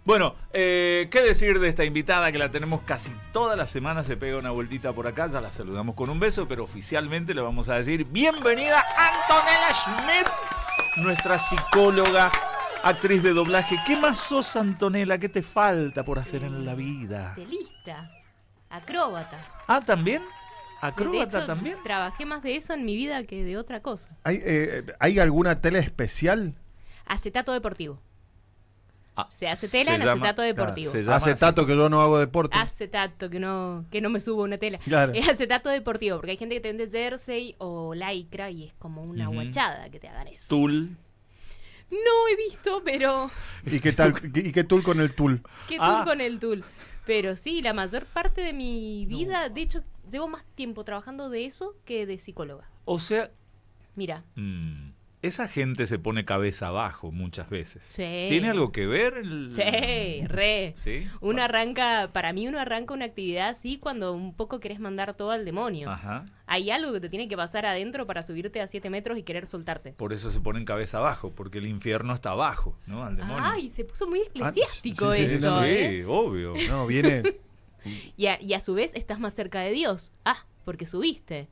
Bueno, ¿qué decir de esta invitada que la tenemos casi toda la semana? Se pega una vueltita por acá, ya la saludamos con un beso, pero oficialmente le vamos a decir bienvenida Antonella Schmidt, nuestra psicóloga, actriz de doblaje. ¿Qué más sos, Antonella? ¿Qué te falta por hacer en la vida? Telista, acróbata. Ah, ¿también? De ¿Acróbata hecho, también? Trabajé más de eso en mi vida que de otra cosa. ¿Hay alguna tele especial? Acetato deportivo. Ah, Se hace tela en acetato deportivo. se llama Acetato así. que yo no hago deporte. Acetato, que no me subo a una tela. Claro. Es acetato deportivo, porque hay gente que te vende jersey o lycra y es como una guachada que te hagan eso. Tul. No he visto, pero... ¿Y qué tal? ¿Y qué tul con el tul? ¿Qué tul con el tul? Pero sí, la mayor parte de mi vida, de hecho, llevo más tiempo trabajando de eso que de psicóloga. O sea, Mira. esa gente se pone cabeza abajo muchas veces. Sí. ¿Tiene algo que ver? Sí, re. ¿Sí? Para mí uno arranca una actividad así cuando un poco querés mandar todo al demonio. Ajá. Hay algo que te tiene que pasar adentro para subirte a 7 metros y querer soltarte. Por eso se ponen cabeza abajo, porque el infierno está abajo, ¿no? Al demonio. Ay, se puso muy eclesiástico sí, sí, esto, no, Sí, obvio. No, viene... Y a su vez estás más cerca de Dios. Ah, porque subiste.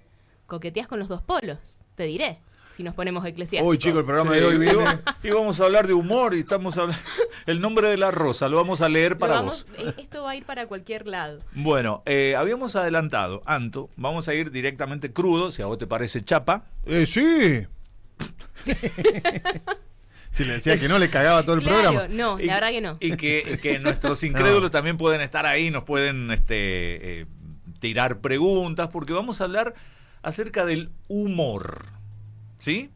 Coqueteás con los dos polos, te diré, si nos ponemos eclesiásticos. Uy, chico, el programa Sí, de hoy viene... y vamos a hablar de humor y estamos hablando... El nombre de la rosa, lo vamos a leer para vos. Esto va a ir para cualquier lado. Bueno, habíamos adelantado, Anto, vamos a ir directamente crudo, si a vos te parece chapa. Sí. Si le decía que no, le cagaba todo el Claro, programa. no, la verdad que no. Y que nuestros incrédulos también pueden estar ahí, nos pueden tirar preguntas, porque vamos a hablar acerca del humor, ¿sí?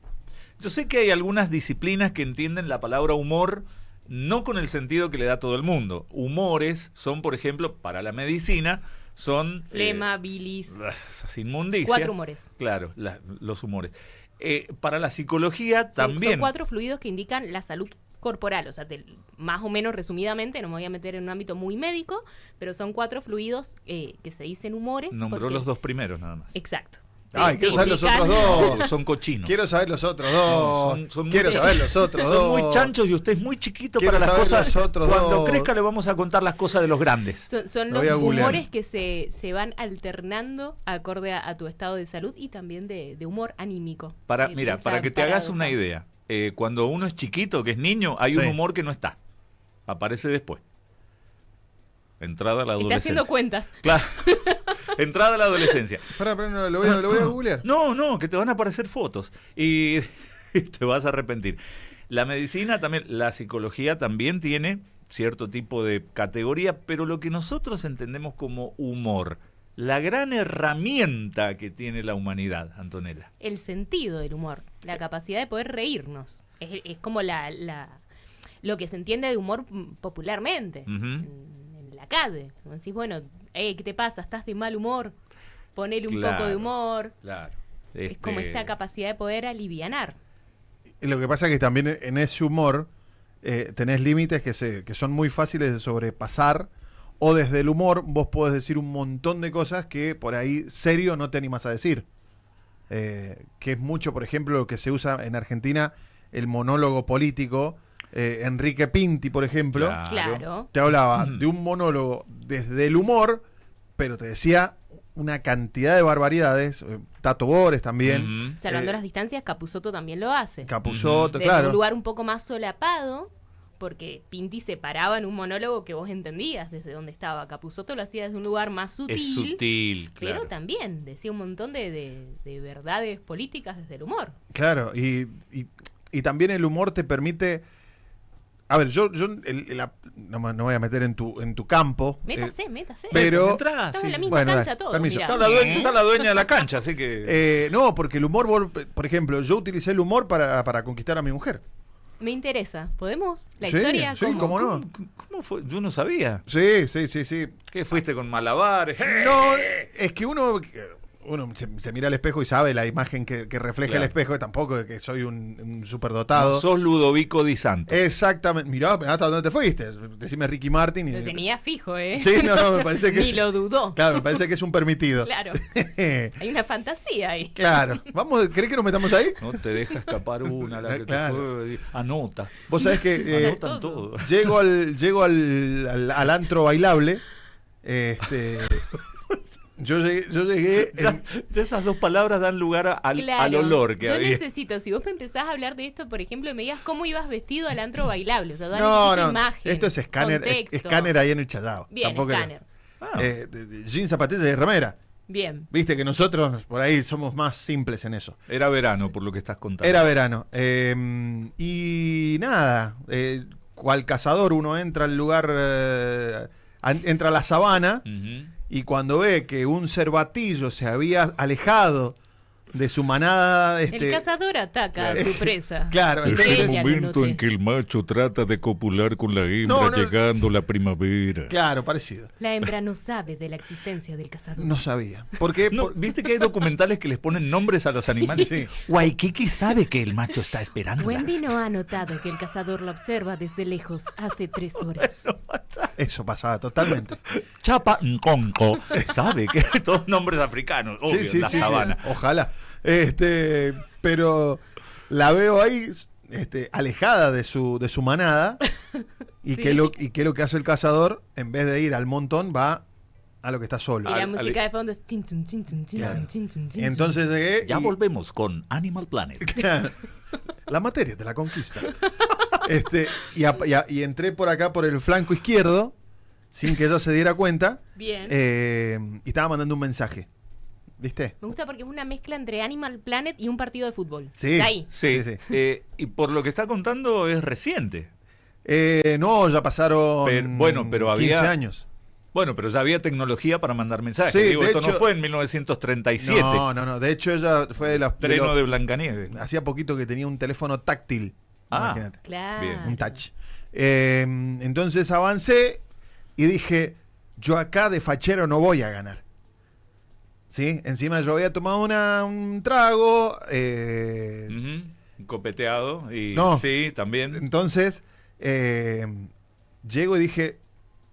Yo sé que hay algunas disciplinas que entienden la palabra humor no con el sentido que le da todo el mundo. Humores son, por ejemplo, para la medicina, son... Flema, bilis. Esas inmundicias. 4 humores. Claro, los humores. Para la psicología también... Son 4 fluidos que indican la salud corporal, o sea, más o menos resumidamente, no me voy a meter en un ámbito muy médico, pero son 4 fluidos que se dicen humores. Nombró los 2 primeros nada más. Exacto. Ay, quiero saber los otros dos. Son cochinos. Quiero saber los otros dos. Son Quiero saber los otros dos. Son muy chanchos y usted es muy chiquito Quiero para las saber cosas. los otros Cuando dos. crezca le vamos a contar las cosas de los grandes. Son Lo los voy a googlear. humores que se van alternando acorde a tu estado de salud y también de humor anímico. Mira, para que te hagas una idea, cuando uno es chiquito, que es niño, hay Sí. un humor que no está. Aparece después. Entrada a la adolescencia. Está haciendo cuentas. Claro. Entrada a la adolescencia. Pará, no, lo voy a googlear. No, que te van a aparecer fotos y te vas a arrepentir. La medicina también, la psicología también tiene cierto tipo de categoría, pero lo que nosotros entendemos como humor, la gran herramienta que tiene la humanidad, Antonella. El sentido del humor, la capacidad de poder reírnos. Es como lo que se entiende de humor popularmente. Ujú. En la calle. Como decís, bueno, ¿qué te pasa? ¿Estás de mal humor? Ponele un poco de humor. Claro. Es como esta capacidad de poder alivianar. Lo que pasa es que también en ese humor tenés límites que son muy fáciles de sobrepasar. O desde el humor vos podés decir un montón de cosas que por ahí serio no te animas a decir. Que es mucho, por ejemplo, lo que se usa en Argentina, el monólogo político. Enrique Pinti, por ejemplo, Claro. te hablaba de un monólogo desde el humor, pero te decía una cantidad de barbaridades. Tato Bores también. Salvando las distancias, Capusotto también lo hace. Capusotto, Desde claro. un lugar un poco más solapado, porque Pinti se paraba en un monólogo que vos entendías desde dónde estaba. Capusotto lo hacía desde un lugar más sutil. Es sutil, Pero claro. también decía un montón de verdades políticas desde el humor. Claro, y también el humor te permite... A ver, yo no me voy a meter en tu campo. Métase. Pero... Entrá, Estamos sí. en la misma Bueno, cancha dale, todos. permiso. mirá. Está la dueña de la cancha, así que... no, porque el humor, por ejemplo, yo utilicé el humor para conquistar a mi mujer. Me interesa. ¿Podemos? La Sí, historia. sí, ¿cómo no? ¿Cómo fue? Yo no sabía. Sí. ¿Qué fuiste con malabares? No, es que uno uno se mira al espejo y sabe la imagen que refleja Claro. el espejo, tampoco que soy un superdotado. No sos Ludovico Di Santo. Exactamente. Mirá, ¿hasta dónde te fuiste? Decime Ricky Martin. Lo tenía fijo, ¿eh? Sí, no, me parece que Ni lo dudó. Claro, me parece que es un permitido. Claro. Hay una fantasía ahí. Claro. ¿Querés que nos metamos ahí? No te deja escapar una, la que Claro. te puede. Anota. Vos sabés que Anotan todo. llego al antro bailable. Yo llegué Ya esas dos palabras dan lugar al Claro. olor que Yo había. necesito, si vos me empezás a hablar de esto, por ejemplo, y me digas cómo ibas vestido al antro bailable. O sea, necesito imagen. Esto es escáner, contexto. escáner ahí en el Challao. Bien, Tampoco escáner. Ah, jeans, zapatillas y remera. Bien. Viste que nosotros por ahí somos más simples en eso. era verano, por lo que estás contando. Era verano. Y nada, cual cazador uno entra al lugar, entra a la sabana Ujú. y cuando ve que un cervatillo se había alejado de su manada... El cazador ataca a su presa. Claro, Sí, entonces- ella Es el lo momento noté. en que el macho trata de copular con la hembra, No, no. llegando la primavera. Claro, parecido. La hembra no sabe de la existencia del cazador. No sabía. ¿Por qué? No, ¿viste que hay documentales que les ponen nombres a los animales? Sí. Waikiki sabe que el macho está esperando. Wendy no ha notado que el cazador la observa desde lejos hace 3 horas. Eso pasaba totalmente. Chapa Nkonko sabe que todos nombres africanos, obvio, la sabana. Ojalá. Pero la veo ahí alejada de su manada. Y, Sí. ¿qué es lo que hace el cazador? En vez de ir al montón, va a lo que está solo. Y la Al- música de fondo es chin, chun, chin, chun, chin, Claro. chun, chin, chun, chin, Entonces llegué Ya y- volvemos con Animal Planet. Claro. La materia de la conquista. Y entré por acá por el flanco izquierdo sin que ella se diera cuenta. chun. Bien. Y estaba mandando un mensaje. ¿Viste? Me gusta porque es una mezcla entre Animal Planet y un partido de fútbol. Sí. De ahí. Sí, Sí, y por lo que está contando es reciente. No, ya pasaron Pero había 15 años. Bueno, pero ya había tecnología para mandar mensajes. Sí, Digo, de esto no hecho- fue en 1937. No. De hecho, ella fue de las... Treno de Blancanieves. Hacía poquito que tenía un teléfono táctil. Ah. Imagínate. Claro. Bien. Un touch. Entonces avancé y dije, yo acá de fachero no voy a ganar. ¿Sí? Encima yo había tomado un trago. Ujú, copeteado. Y No. sí, también. Entonces, llego y dije,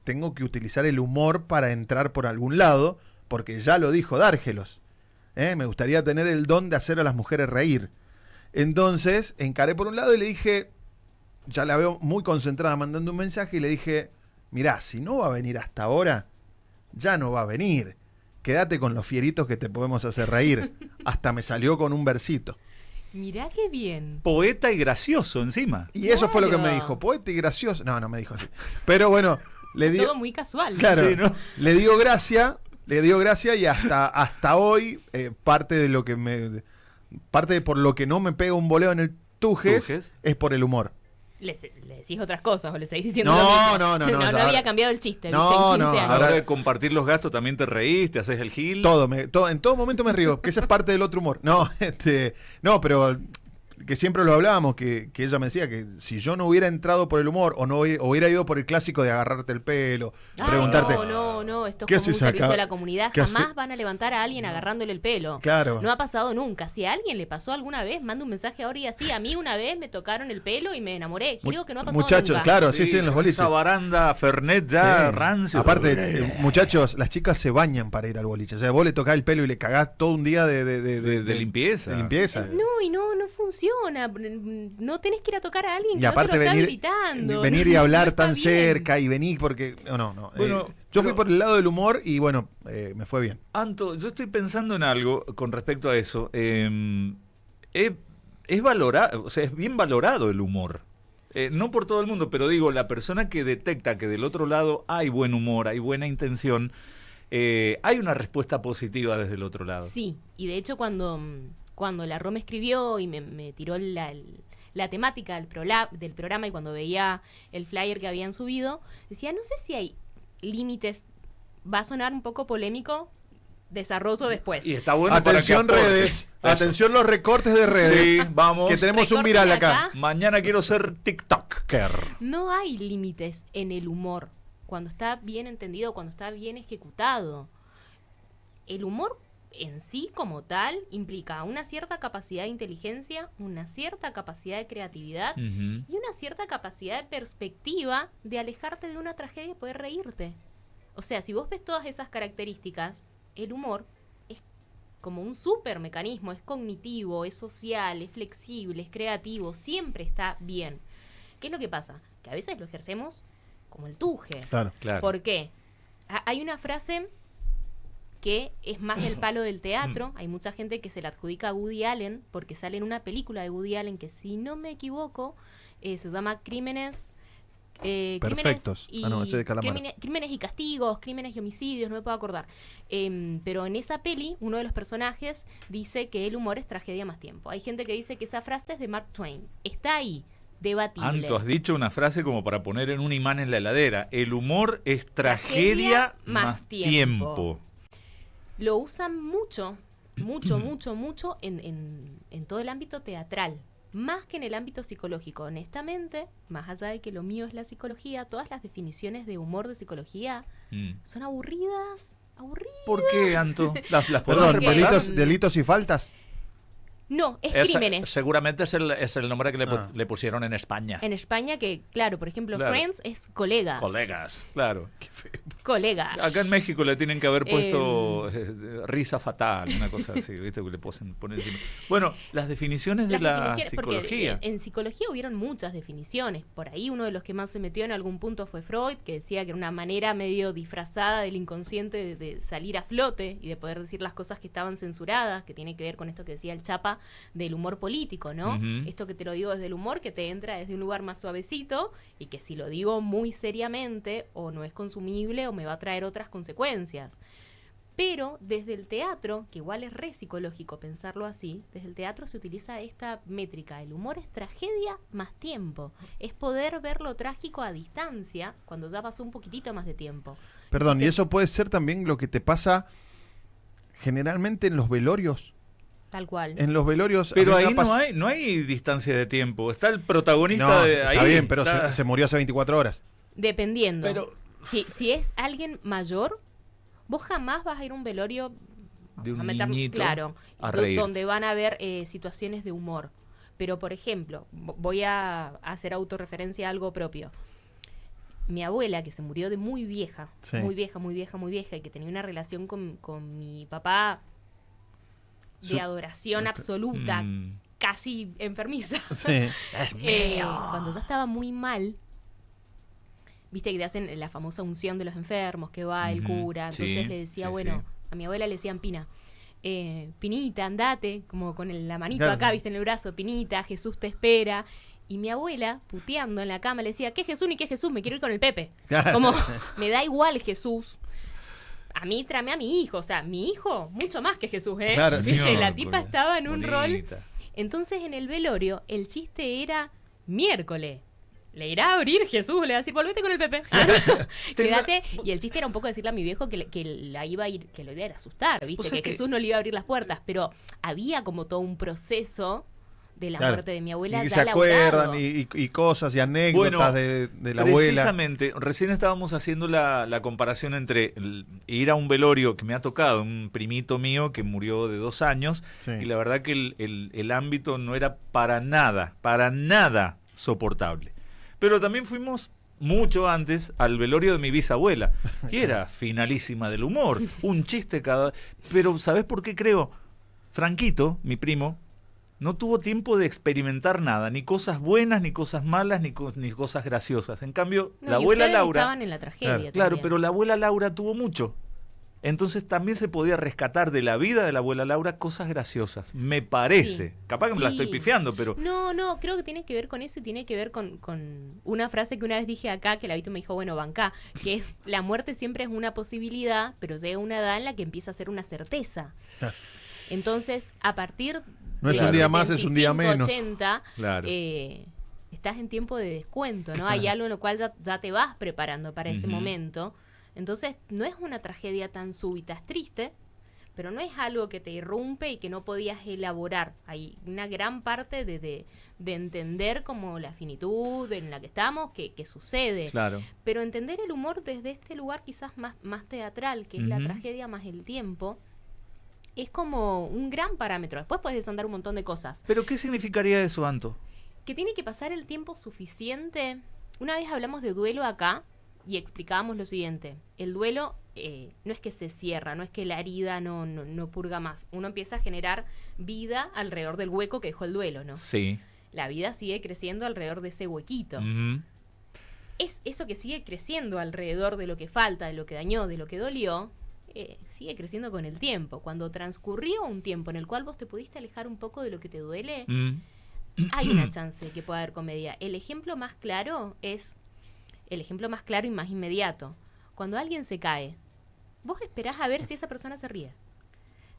tengo que utilizar el humor para entrar por algún lado, porque ya lo dijo Dárgelos. Me gustaría tener el don de hacer a las mujeres reír. Entonces, encaré por un lado y le dije, ya la veo muy concentrada mandando un mensaje, y le dije, mirá, si no va a venir hasta ahora, ya no va a venir. Quédate con los fieritos que te podemos hacer reír. Hasta me salió con un versito. Mirá qué bien. Poeta y gracioso encima. Y eso fue lo que me Claro. dijo, poeta y gracioso. No me dijo así. Pero bueno, le dio... Todo muy casual. Claro, Sí, ¿no? le dio gracia y hasta hoy parte de por lo que no me pega un boleo en el Tujes Tujes. es por el humor. Le decís otras cosas o le seguís diciendo No, lo mismo. no, No ahora- había cambiado el chiste. No, ¿viste? En 15 no, años. A la ahora- hora de compartir los gastos también te reís, te haces el gil. En todo momento me río, que esa es parte del otro humor. No, pero que siempre lo hablábamos, que ella me decía que si yo no hubiera entrado por el humor o no hubiera ido por el clásico de agarrarte el pelo, Ay, preguntarte, no, esto ¿qué es como un haces servicio acá? a la comunidad. ¿Qué Jamás hace- van a levantar a alguien agarrándole el pelo. Claro. No ha pasado nunca. Si a alguien le pasó alguna vez, manda un mensaje ahora y así. A mí una vez me tocaron el pelo y me enamoré. Creo que no ha pasado muchachos, nunca. claro, sí, en los boliches. Esa baranda Fernet ya Sí. rancio. Aparte, muchachos, las chicas se bañan para ir al boliche. O sea, vos le tocás el pelo y le cagás todo un día de limpieza. De limpieza. No, y no funciona. No tenés que ir a tocar a alguien Y que aparte no te lo venir, está gritando. venir y hablar No está tan bien. cerca y venir porque... No. Bueno, yo fui pero- por el lado del humor y bueno, me fue bien. Anto, yo estoy pensando en algo con respecto a eso. Es valorado, o sea, es bien valorado el humor. No por todo el mundo, pero digo, la persona que detecta que del otro lado hay buen humor, hay buena intención, hay una respuesta positiva desde el otro lado. Sí, y de hecho cuando la Roma escribió y me tiró la temática del programa y cuando veía el flyer que habían subido, decía, no sé si hay límites, va a sonar un poco polémico, desarrollo después. Y está bueno Atención para que aporte. redes, Eso. atención los recortes de redes. Sí, vamos. Que tenemos un Recortes viral de acá. acá. Mañana quiero ser TikToker. No hay límites en el humor cuando está bien entendido, cuando está bien ejecutado. El humor en sí como tal implica una cierta capacidad de inteligencia, una cierta capacidad de creatividad Ujú. y una cierta capacidad de perspectiva de alejarte de una tragedia y poder reírte. O sea, si vos ves todas esas características, el humor es como un súper mecanismo, es cognitivo, es social, es flexible, es creativo, siempre está bien. ¿Qué es lo que pasa? Que a veces lo ejercemos como el tuje. Claro. Claro. ¿Por qué? Hay una frase que es más del palo del teatro. Hay mucha gente que se la adjudica a Woody Allen porque sale en una película de Woody Allen que, si no me equivoco, se llama Crímenes... Perfectos. Ese de Calamaro. Crímenes y castigos, crímenes y homicidios, no me puedo acordar. Pero en esa peli, uno de los personajes dice que el humor es tragedia más tiempo. Hay gente que dice que esa frase es de Mark Twain. Está ahí, debatible. Anto, has dicho una frase como para poner en un imán en la heladera. El humor es tragedia más tiempo. Lo usan mucho en todo el ámbito teatral. Más que en el ámbito psicológico. Honestamente, más allá de que lo mío es la psicología, todas las definiciones de humor de psicología son aburridas. ¿Por qué, Anto? ¿Las Perdón, podemos repasar? delitos y faltas. No, es crímenes. Seguramente es el nombre que le pusieron en España. En España, que claro, por ejemplo, Claro. Friends es colegas. Colegas, claro. Colegas. Acá en México le tienen que haber puesto risa fatal, una cosa así, ¿viste? Que le ponen encima. Bueno, las definiciones de la Definiciones, psicología. porque en psicología hubieron muchas definiciones. Por ahí uno de los que más se metió en algún punto fue Freud, que decía que era una manera medio disfrazada del inconsciente de salir a flote y de poder decir las cosas que estaban censuradas, que tiene que ver con esto que decía el Chapa del humor político, ¿no? Ujú. Esto que te lo digo desde el humor, que te entra desde un lugar más suavecito y que si lo digo muy seriamente o no es consumible o me va a traer otras consecuencias. Pero desde el teatro, que igual es re psicológico pensarlo así, desde el teatro se utiliza esta métrica. El humor es tragedia más tiempo. Es poder ver lo trágico a distancia cuando ya pasó un poquitito más de tiempo. Perdón, Si y se- eso puede ser también lo que te pasa generalmente en los velorios. Tal cual. En los velorios. a Pero mí me ahí ha no hay distancia de tiempo. Está el protagonista No, de ahí. está bien, pero está- se murió hace 24 horas. Dependiendo. Pero- Si es alguien mayor, vos jamás vas a ir a un velorio De un a meter- niñito claro, a reír. donde van a haber situaciones de humor. Pero, por ejemplo, voy a hacer autorreferencia a algo propio. Mi abuela, que se murió de muy vieja, Sí. muy vieja, y que tenía una relación con mi papá de Su- adoración absoluta, Mm. casi enfermiza. Sí. Cuando ya estaba muy mal, viste que te hacen la famosa unción de los enfermos, que va el Ujú, cura. sí, Entonces le decía, sí, bueno, sí. a mi abuela le decían Pina. Pinita, andate, como con la manito Claro. acá, viste, en el brazo, Pinita, Jesús te espera. Y mi abuela, puteando en la cama, le decía, ¿qué Jesús ni qué Jesús? Me quiero ir con el Pepe. Como, me da igual Jesús. A mí tráeme a mi hijo, o sea, mi hijo, mucho más que Jesús, ¿eh? Claro, Viste, sí. la tipa estaba en un rol. Bonita. Entonces en el velorio el chiste era miércoles. Le irá a abrir Jesús, le va a decir, volvete con el Pepe. Quédate. Y el chiste era un poco decirle a mi viejo que la iba a ir, que lo iba a ir a asustar, ¿viste? O sea Que que- Jesús no le iba a abrir las puertas. Pero había como todo un proceso de la Claro. muerte de mi abuela Y ya se acuerdan elaborado. y cosas y anécdotas de la abuela. Precisamente, recién estábamos haciendo la comparación entre ir a un velorio que me ha tocado, un primito mío que murió de 2 años, Sí. y la verdad que el ámbito no era para nada soportable. Pero también fuimos mucho antes al velorio de mi bisabuela, que era finalísima del humor, un chiste cada... Pero ¿sabés por qué creo? Franquito, mi primo, no tuvo tiempo de experimentar nada, ni cosas buenas, ni cosas malas, ni cosas graciosas. En cambio, No, la y abuela ustedes Laura... estaban en la tragedia. Claro, también. pero la abuela Laura tuvo mucho. Entonces también se podía rescatar de la vida de la abuela Laura cosas graciosas, me parece. Sí, Capaz que me la estoy sí. pifiando, pero... No, creo que tiene que ver con eso y tiene que ver con una frase que una vez dije acá, que la Vito me dijo, bueno, bancá, que es, la muerte siempre es una posibilidad, pero llega una edad en la que empieza a ser una certeza. Entonces, a partir No es de un los día más, es un día 75, menos. 80, Claro. estás en tiempo de descuento, ¿no? Hay algo en lo cual ya te vas preparando para ese Ujú. momento. Entonces, no es una tragedia tan súbita, es triste, pero no es algo que te irrumpe y que no podías elaborar. Hay una gran parte de entender como la finitud en la que estamos, que sucede. Claro. Pero entender el humor desde este lugar quizás más teatral, que es la Ujú. tragedia más el tiempo, es como un gran parámetro. Después puedes desandar un montón de cosas. ¿Pero qué significaría eso, Anto? Que tiene que pasar el tiempo suficiente. Una vez hablamos de duelo acá y explicábamos lo siguiente. El duelo no es que se cierra, no es que la herida no purga más. Uno empieza a generar vida alrededor del hueco que dejó el duelo, ¿no? Sí. La vida sigue creciendo alrededor de ese huequito. Es eso que sigue creciendo alrededor de lo que falta, de lo que dañó, de lo que dolió, sigue creciendo con el tiempo. Cuando transcurrió un tiempo en el cual vos te pudiste alejar un poco de lo que te duele, hay una chance de que pueda haber comedia. El ejemplo más claro y más inmediato. Cuando alguien se cae, vos esperás a ver si esa persona se ríe.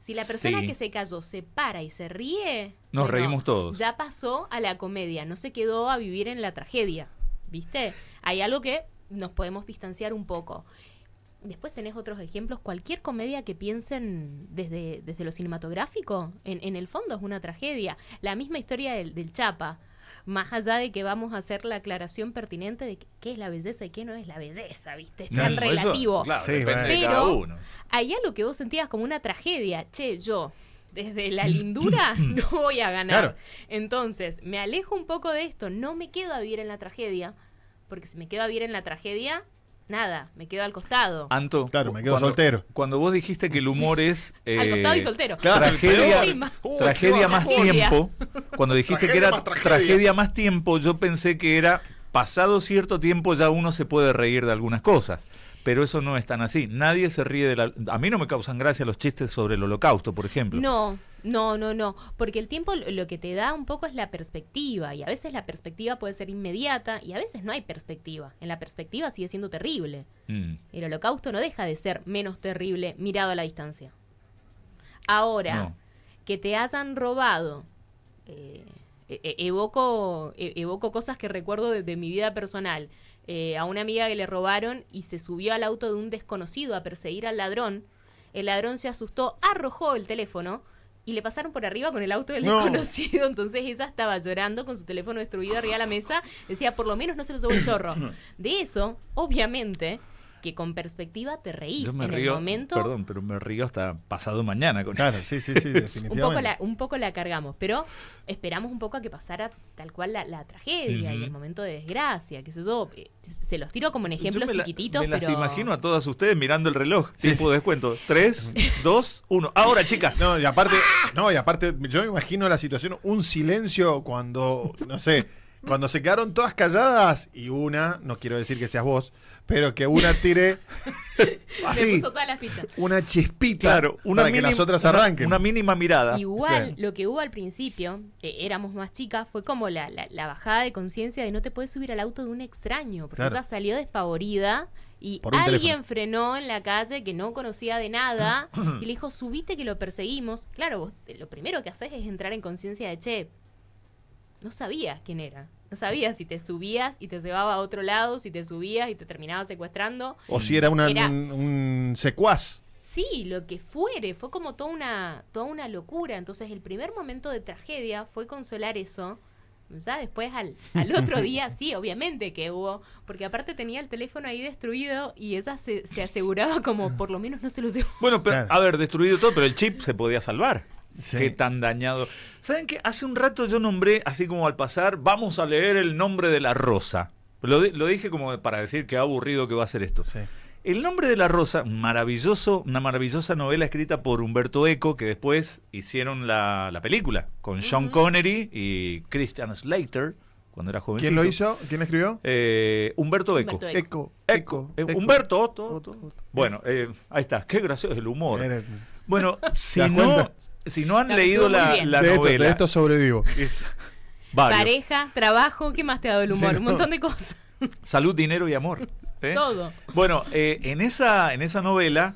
Si la persona que se cayó se para y se ríe, nos reímos todos. Ya pasó a la comedia, no se quedó a vivir en la tragedia, ¿viste? Hay algo que nos podemos distanciar un poco. Después tenés otros ejemplos. Cualquier comedia que piensen desde lo cinematográfico, en el fondo es una tragedia. La misma historia del Chapa. Más allá de que vamos a hacer la aclaración pertinente de qué es la belleza y qué no es la belleza, ¿viste? Es tan relativo. Eso, claro, Sí, depende de pero cada uno. hay algo que vos sentías como una tragedia. Che, yo, desde la lindura, no voy a ganar. Claro. Entonces, me alejo un poco de esto. No me quedo a vivir en la tragedia. Porque si me quedo a vivir en la tragedia, nada, me quedo al costado. Anto, Claro, me quedo soltero. Cuando vos dijiste que el humor es... Al costado y soltero. Claro, tragedia Encima. tragedia más tragedia. tiempo. Cuando dijiste que era tragedia más tiempo, yo pensé que era pasado cierto tiempo ya uno se puede reír de algunas cosas. Pero eso no es tan así. Nadie se ríe de la... A mí no me causan gracia los chistes sobre el Holocausto, por ejemplo. No. Porque el tiempo lo que te da un poco es la perspectiva. Y a veces la perspectiva puede ser inmediata y a veces no hay perspectiva. En la perspectiva sigue siendo terrible. El Holocausto no deja de ser menos terrible mirado a la distancia. Ahora, que te hayan robado... evoco cosas que recuerdo de mi vida personal. A una amiga que le robaron y se subió al auto de un desconocido a perseguir al ladrón. El ladrón se asustó, arrojó el teléfono y le pasaron por arriba con el auto del desconocido. Entonces ella estaba llorando con su teléfono destruido arriba de la mesa. Decía, por lo menos no se lo llevó el chorro. De eso, obviamente, que con perspectiva te reís. Yo me en río, el momento. perdón, pero me río hasta pasado mañana con Claro, sí, definitivamente. un poco la cargamos, pero esperamos un poco a que pasara tal cual la tragedia y el momento de desgracia, qué sé yo. Se los tiro como en ejemplos chiquititos, me las pero... imagino a todas ustedes mirando el reloj. Tiempo de descuento. 3, 2, 1. Ahora, chicas. No, y aparte, yo me imagino la situación, un silencio cuando, no sé, cuando se quedaron todas calladas y una, no quiero decir que seas vos, pero que una tire así, Me puso toda la ficha. una chispita, Claro, para que las otras arranquen. Una mínima mirada. Igual, Bien. lo que hubo al principio, éramos más chicas, fue como la bajada de conciencia de no te puedes subir al auto de un extraño, porque Claro. ella salió despavorida y Por un alguien teléfono. frenó en la calle que no conocía de nada y le dijo, subite que lo perseguimos. Claro, vos lo primero que haces es entrar en conciencia de, che, no sabías quién era. No sabías si te subías y te llevaba a otro lado, si te subías y te terminaba secuestrando. O si era un secuaz. Sí, lo que fuere, fue como toda una locura. Entonces el primer momento de tragedia fue consolar eso. ¿Sabes? Después al otro día, sí, obviamente que hubo, porque aparte tenía el teléfono ahí destruido y ella se aseguraba como por lo menos no se lo llevó. Bueno, pero Claro. a ver, destruido todo, pero el chip se podía salvar. Sí. Qué tan dañado. ¿Saben qué? Hace un rato yo nombré, así como al pasar, vamos a leer el nombre de la rosa. Lo dije como para decir que aburrido que va a ser esto. Sí. El nombre de la rosa, una maravillosa novela escrita por Humberto Eco, que después hicieron la película con Sean Connery y Christian Slater, cuando era jovencito. ¿Quién lo hizo? ¿Quién escribió? Humberto Eco. Humberto Eco. Humberto Otto. Bueno, ahí está. Qué gracioso el humor. Eres- Bueno, ¿Te das cuenta? si no han Estuvo leído muy bien. la de novela... esto sobrevivo. es varios. Pareja, trabajo, ¿qué más te ha dado el humor? Sí, Un no. montón de cosas. Salud, dinero y amor. ¿eh? Todo. Bueno, en esa novela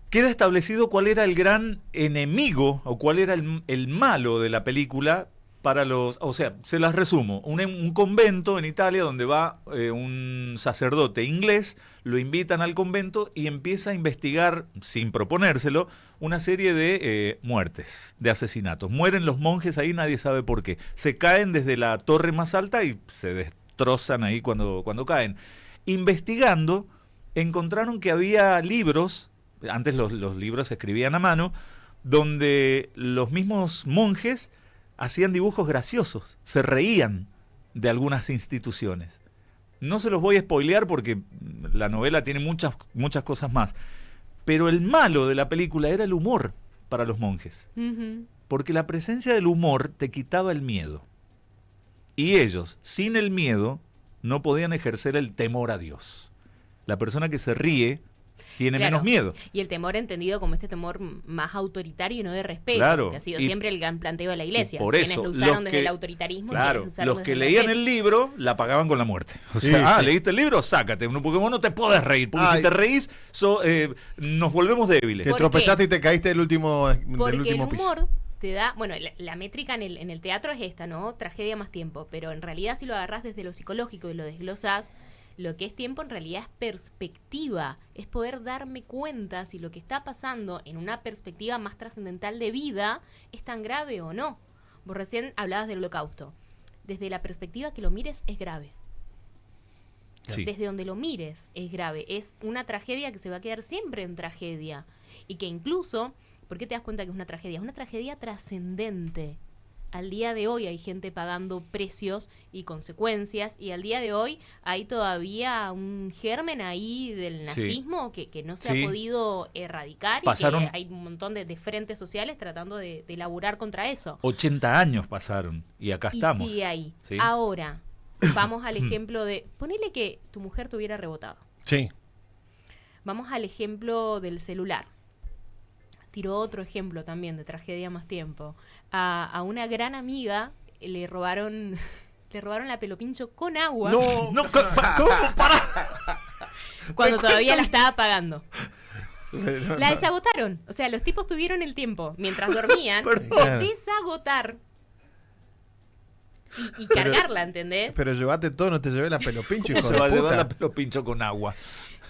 queda establecido cuál era el gran enemigo o cuál era el malo de la película para los... O sea, se las resumo. Un convento en Italia donde va un sacerdote inglés, lo invitan al convento y empieza a investigar, sin proponérselo, una serie de muertes, de asesinatos. Mueren los monjes ahí, nadie sabe por qué. Se caen desde la torre más alta y se destrozan ahí cuando caen. Investigando, encontraron que había libros, antes los libros se escribían a mano, donde los mismos monjes hacían dibujos graciosos, se reían de algunas instituciones. No se los voy a spoilear porque la novela tiene muchas cosas más, pero el malo de la película era el humor para los monjes, porque la presencia del humor te quitaba el miedo, y ellos, sin el miedo, no podían ejercer el temor a Dios. La persona que se ríe tiene menos miedo. Y el temor entendido como este temor más autoritario y no de respeto, Claro, que ha sido siempre el gran planteo de la Iglesia. Por eso, quienes lo usaron desde el autoritarismo. Claro, usaron los desde que el leían respeto. el libro la pagaban con la muerte. O Sí, sea, leíste el libro, sácate, porque vos no te podés reír, porque si te reís, nos volvemos débiles. Te ¿Por tropezaste qué? y te caíste del último Porque piso. el humor te da, bueno, la métrica en el teatro es esta, ¿no? Tragedia más tiempo, pero en realidad si lo agarrás desde lo psicológico y lo desglosás, lo que es tiempo en realidad es perspectiva, es poder darme cuenta si lo que está pasando en una perspectiva más trascendental de vida es tan grave o no. Vos recién hablabas del Holocausto. Desde la perspectiva que lo mires es grave. Sí. Desde donde lo mires es grave. Es una tragedia que se va a quedar siempre en tragedia. Y que incluso, ¿por qué te das cuenta que es una tragedia? Es una tragedia trascendente. Al día de hoy hay gente pagando precios y consecuencias, y al día de hoy hay todavía un germen ahí del nazismo que no se ha podido erradicar, y que hay un montón de frentes sociales tratando de laburar contra eso. 80 años pasaron y acá estamos. Y sigue ahí. ¿Sí? Ahora, vamos al ejemplo de... Ponele que tu mujer te hubiera rebotado. Sí. Vamos al ejemplo del celular. Tiro otro ejemplo también de tragedia más tiempo. A una gran amiga le robaron la pelopincho con agua. No, ¿Cómo? Pará. Cuando todavía la estaba pagando. La desagotaron. O sea, los tipos tuvieron el tiempo, mientras dormían, de desagotar y cargarla, ¿entendés? Pero llevate todo, no te llevé la pelopincho, hijo ¿Cómo se de va a llevar puta. la pelopincho con agua?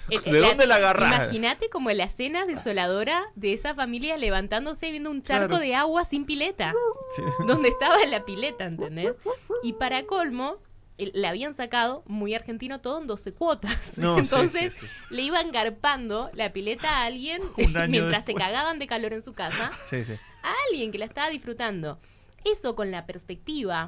¿De dónde la agarrás? Imagínate como la escena desoladora de esa familia levantándose y viendo un charco de agua sin pileta. Sí. Donde estaba la pileta, ¿entendés? Y para colmo, la habían sacado, muy argentino todo, en 12 cuotas. No, Entonces, sí. le iban garpando la pileta a alguien Un año mientras después. se cagaban de calor en su casa. Sí. A alguien que la estaba disfrutando. Eso con la perspectiva.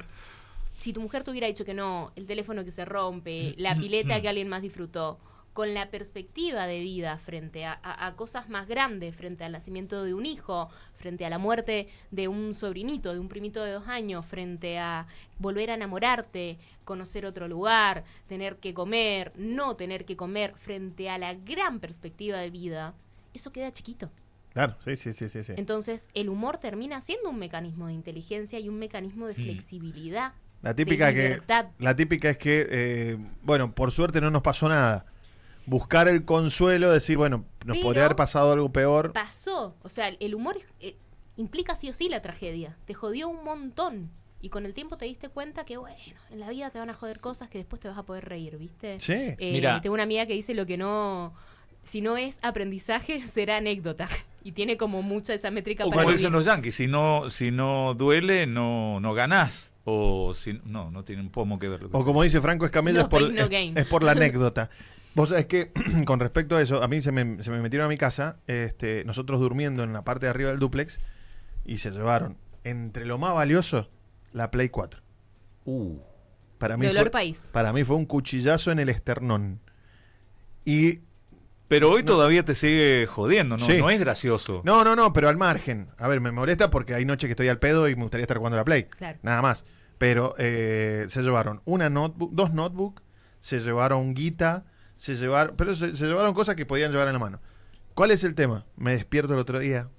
Si tu mujer te hubiera dicho que no, el teléfono que se rompe, la pileta que alguien más disfrutó, con la perspectiva de vida frente a cosas más grandes, frente al nacimiento de un hijo, frente a la muerte de un sobrinito, de un primito de 2 años, frente a volver a enamorarte, conocer otro lugar, tener que comer, no tener que comer, frente a la gran perspectiva de vida, eso queda chiquito. Claro, sí. Entonces, el humor termina siendo un mecanismo de inteligencia y un mecanismo de flexibilidad. La típica es que, bueno, por suerte no nos pasó nada. Buscar el consuelo, decir, bueno, nos Pero podría haber pasado algo peor. Pasó. O sea, el humor implica sí o sí la tragedia. Te jodió un montón. Y con el tiempo te diste cuenta que, bueno, en la vida te van a joder cosas que después te vas a poder reír, ¿viste? Sí. Mira. Tengo una amiga que dice lo que no... Si no es aprendizaje, será anécdota. Y tiene como mucha esa métrica O para como vivir. dicen los yanquis, si no duele, no ganás. O si no tiene un pomo que ver. O como dice Franco Escamilla, No pain, no gain. es por la anécdota. Vos sabés que, con respecto a eso, a mí se me metieron a mi casa, nosotros durmiendo en la parte de arriba del dúplex, y se llevaron, entre lo más valioso, la Play 4. Para mí Dolor país. Para mí fue un cuchillazo en el esternón. Pero hoy todavía te sigue jodiendo, ¿no? Sí. No es gracioso. No, pero al margen. A ver, me molesta porque hay noches que estoy al pedo y me gustaría estar jugando a la Play. Claro. Nada más. Pero se llevaron dos notebooks, se llevaron guita, se llevaron cosas que podían llevar en la mano. ¿Cuál es el tema? Me despierto el otro día,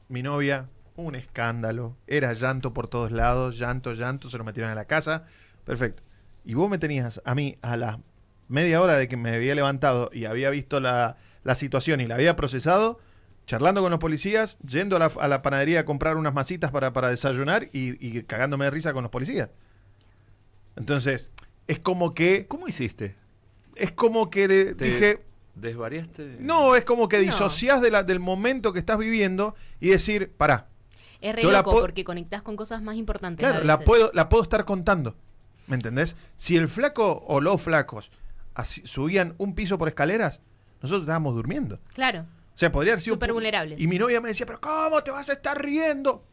mi novia, un escándalo, era llanto por todos lados, llanto, se lo metieron a la casa, perfecto. Y vos me tenías a mí a la media hora de que me había levantado y había visto la situación y la había procesado, charlando con los policías, yendo a la panadería a comprar unas masitas para desayunar y cagándome de risa con los policías. Entonces, es como que... ¿Cómo hiciste? Es como que dije... ¿Desvariaste? No, es como que No. disociás del momento que estás viviendo y decir, pará. Es re Yo la loco po- porque conectás con cosas más importantes. Claro, a la veces. puedo estar contando. ¿Me entendés? Si el flaco o los flacos subían un piso por escaleras, nosotros estábamos durmiendo. Claro. O sea, podría haber sido... Súper vulnerables. Y mi novia me decía, pero ¿cómo te vas a estar riendo?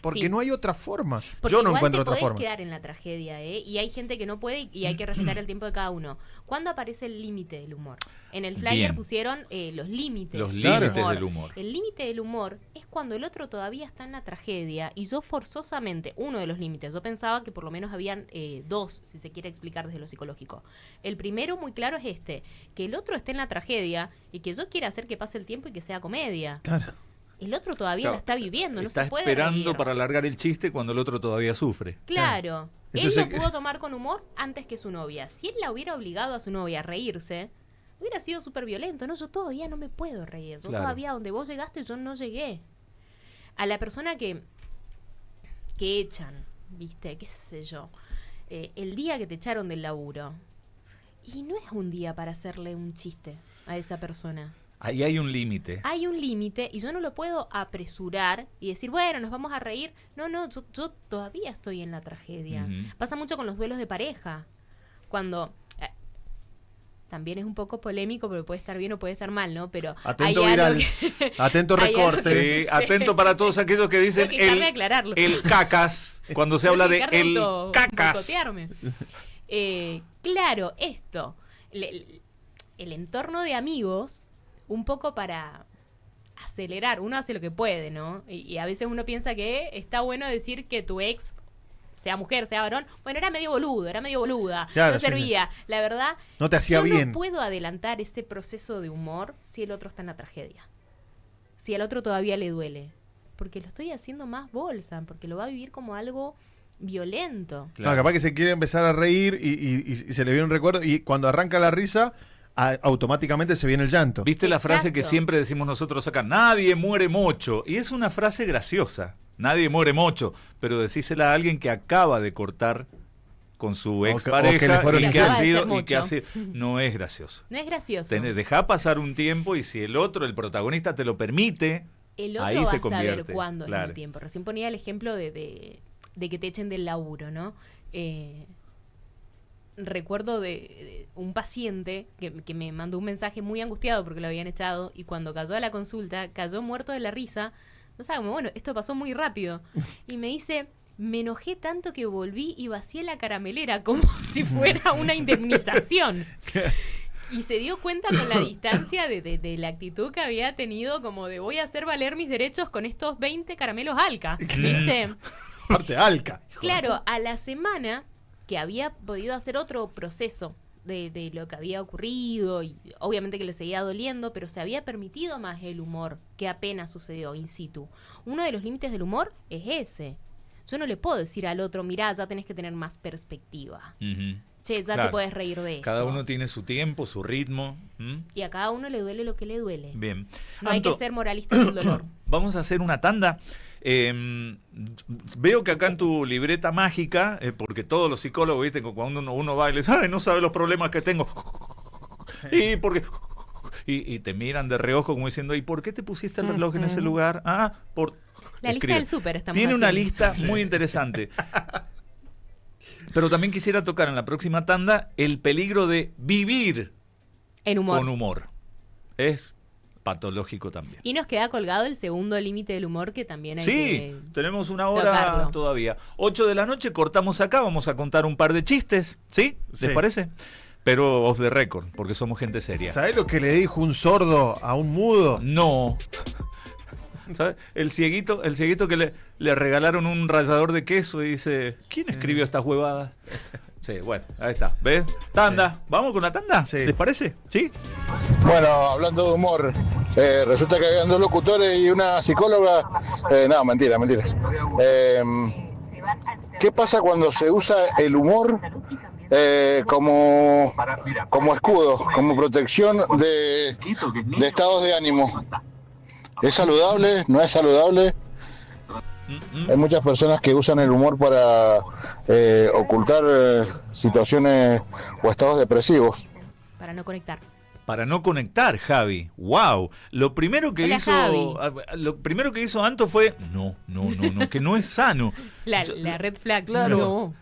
Porque Sí. no hay otra forma. Porque Yo no igual encuentro te otra podés forma. quedar en la tragedia, ¿eh? Y hay gente que no puede y hay que respetar el tiempo de cada uno. ¿Cuándo aparece el límite del humor? En el flyer Bien. pusieron los límites. Los del límites del humor. El límite del humor es cuando el otro todavía está en la tragedia y yo forzosamente, uno de los límites, yo pensaba que por lo menos habían dos, si se quiere explicar desde lo psicológico. El primero, muy claro, es que el otro esté en la tragedia y que yo quiera hacer que pase el tiempo y que sea comedia. Claro. El otro todavía Claro, la está viviendo, no está se puede esperando reír. para alargar el chiste cuando el otro todavía sufre. Claro. Entonces, Él lo pudo tomar con humor antes que su novia. Si él la hubiera obligado a su novia a reírse, hubiera sido súper violento. No, yo todavía no me puedo reír. Yo Claro. todavía donde vos llegaste, yo no llegué. A la persona que echan, ¿viste? ¿Qué sé yo? El día que te echaron del laburo. Y no es un día para hacerle un chiste a esa persona. Ahí hay un límite. Hay un límite y yo no lo puedo apresurar y decir, bueno, nos vamos a reír. No, yo todavía estoy en la tragedia. Ujú. Pasa mucho con los duelos de pareja. Cuando... también es un poco polémico, porque puede estar bien o puede estar mal, ¿no? Pero Atento hay algo viral. Atento hay algo recorte. que Sí, atento para todos aquellos que dicen Tengo que dejarme aclararlo. el cacas, cuando se habla de el cacas. boicotearme. Claro, esto. El entorno de amigos, un poco para acelerar. Uno hace lo que puede, ¿no? Y a veces uno piensa que está bueno decir que tu ex, sea mujer, sea varón, bueno, era medio boluda, Claro, no sí, servía. La verdad, No te hacía yo bien. no puedo adelantar ese proceso de humor si el otro está en la tragedia. Si al otro todavía le duele. Porque lo estoy haciendo más bolsa, porque lo va a vivir como algo violento. No, capaz que se quiere empezar a reír y se le viene un recuerdo y cuando arranca la risa, automáticamente se viene el llanto. ¿Viste la frase que Exacto. siempre decimos nosotros acá? Nadie muere mocho. Y es una frase graciosa. Nadie muere mocho. Pero decísela a alguien que acaba de cortar con su O que expareja le fueron y infiel. que ha Acaba de sido... ser y que ha mocho. sido- no es gracioso. No es gracioso. Deja pasar un tiempo y si el otro, el protagonista, te lo permite, El otro ahí va se a saber convierte. cuándo es Claro. el tiempo. Recién ponía el ejemplo de que te echen del laburo, ¿no? Recuerdo de un paciente que me mandó un mensaje muy angustiado porque lo habían echado y cuando cayó a la consulta, cayó muerto de la risa. O sea, como, bueno, esto pasó muy rápido. Y me dice, me enojé tanto que volví y vacié la caramelera como si fuera una indemnización. Y se dio cuenta con la distancia de la actitud que había tenido, como de voy a hacer valer mis derechos con estos 20 caramelos Alca. ¿Viste? Parte alca. Claro, a la semana que había podido hacer otro proceso de lo que había ocurrido, y obviamente que le seguía doliendo, pero se había permitido más el humor que apenas sucedió in situ. Uno de los límites del humor es ese. Yo no le puedo decir al otro, mirá, ya tenés que tener más perspectiva. Ujú. Che, ya Claro. te puedes reír de esto. Cada uno tiene su tiempo, su ritmo. Y a cada uno le duele lo que le duele. Bien. No hay Anto, que ser moralista con el dolor. vamos a hacer una tanda. Veo que acá en tu libreta mágica, porque todos los psicólogos, viste, cuando uno va y les ay, no sabe los problemas que tengo. Y porque y te miran de reojo como diciendo, ¿y por qué te pusiste el reloj en ese lugar? Ah, por La lista del súper estamos Tiene una haciendo. lista muy interesante. Pero también quisiera tocar en la próxima tanda el peligro de vivir En humor. con humor. Es patológico también. Y nos queda colgado el segundo límite del humor que también hay Sí, que... tenemos una hora tocarlo. todavía. 8 de la noche, cortamos acá, vamos a contar un par de chistes, ¿sí? ¿Les Sí. parece? Pero off the record, porque somos gente seria. ¿Sabés lo que le dijo un sordo a un mudo? No. ¿Sabes? El cieguito que le regalaron un rallador de queso y dice, ¿quién escribió estas huevadas? Sí, bueno, ahí está. ¿Ves? Tanda. ¿Vamos con la tanda? Sí. ¿Les parece? ¿Sí? Bueno, hablando de humor, resulta que habían 2 locutores y una psicóloga. No, mentira. ¿Qué pasa cuando se usa el humor como escudo, como protección de estados de ánimo? ¿Es saludable? ¿No es saludable? Hay muchas personas que usan el humor para ocultar situaciones o estados depresivos. Para no conectar. para no conectar, Javi. ¡Wow! Lo primero que Hola, hizo Anto fue no, que no es sano. La red flag, Claro. no.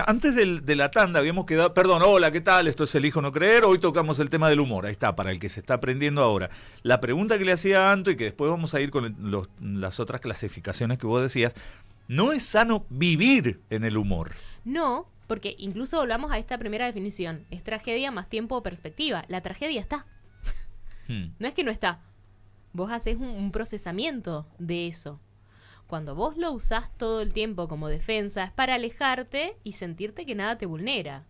Antes de la tanda habíamos quedado, perdón, hola, ¿qué tal? Esto es Elijo No Creer, hoy tocamos el tema del humor, ahí está, para el que se está aprendiendo ahora. La pregunta que le hacía a Anto, y que después vamos a ir con las otras clasificaciones que vos decías, no es sano vivir en el humor. No, porque incluso volvamos a esta primera definición. Es tragedia más tiempo o perspectiva. La tragedia está. No es que no está. Vos haces un procesamiento de eso. Cuando vos lo usás todo el tiempo como defensa, es para alejarte y sentirte que nada te vulnera.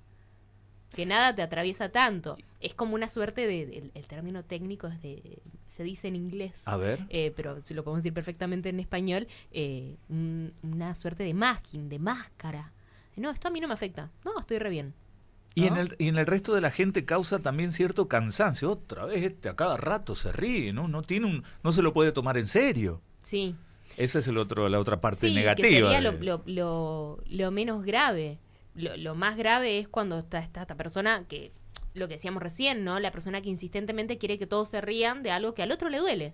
Que nada te atraviesa tanto. Es como una suerte de... El término técnico es se dice en inglés. A ver. Pero si lo podemos decir perfectamente en español, una suerte de masking, de máscara. No, esto a mí no me afecta. No, estoy re bien. Y, ¿no? en el resto de la gente causa también cierto cansancio. Otra vez a cada rato se ríe, ¿no? No se lo puede tomar en serio. Sí. Esa es la otra parte Sí, negativa. que sería lo menos grave. Lo más grave es cuando está esta persona que, lo que decíamos recién, ¿no? La persona que insistentemente quiere que todos se rían de algo que al otro le duele.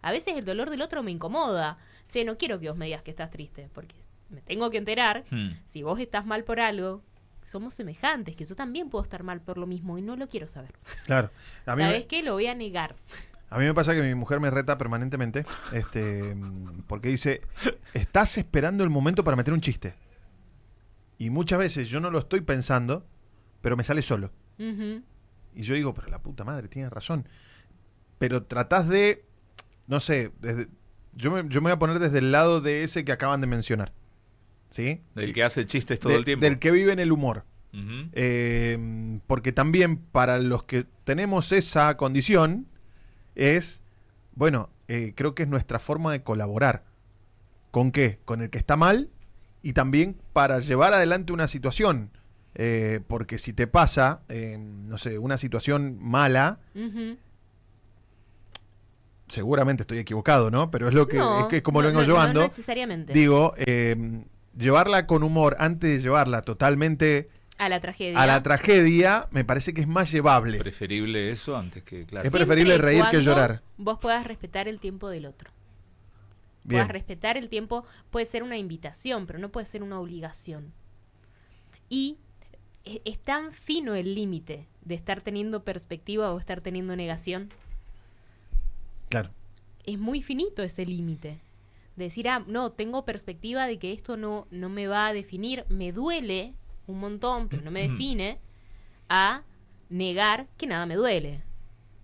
A veces el dolor del otro me incomoda. Che, no quiero que vos me digas que estás triste, porque me tengo que enterar. Si vos estás mal por algo, somos semejantes, que yo también puedo estar mal por lo mismo y no lo quiero saber. Claro. ¿Sabés qué? Lo voy a negar. A mí me pasa que mi mujer me reta permanentemente, porque dice, estás esperando el momento para meter un chiste. Y muchas veces yo no lo estoy pensando, pero me sale solo. Uh-huh. Y yo digo, pero la puta madre, tienes razón. Pero tratás de, no sé, yo me voy a poner desde el lado de ese que acaban de mencionar. ¿Sí? Del que hace chistes todo el tiempo. Del que vive en el humor. Uh-huh. Porque también para los que tenemos esa condición es, bueno, creo que es nuestra forma de colaborar. ¿Con qué? Con el que está mal y también para llevar adelante una situación. Porque si te pasa, no sé, una situación mala, Uh-huh. seguramente estoy equivocado, ¿no? Pero es lo que No, es que como no, lo vengo llevando. No necesariamente. Digo, llevarla con humor antes de llevarla totalmente a la tragedia me parece que es más llevable. Preferible eso antes que, claro. Es preferible Siempre y reír que cuando llorar. Vos puedas respetar el tiempo del otro. Bien. Puedas respetar el tiempo, puede ser una invitación, pero no puede ser una obligación. Y es tan fino el límite de estar teniendo perspectiva o estar teniendo negación. Claro. Es muy finito ese límite. De decir, no, tengo perspectiva de que esto no me va a definir, me duele un montón, pero no me define, a negar que nada me duele.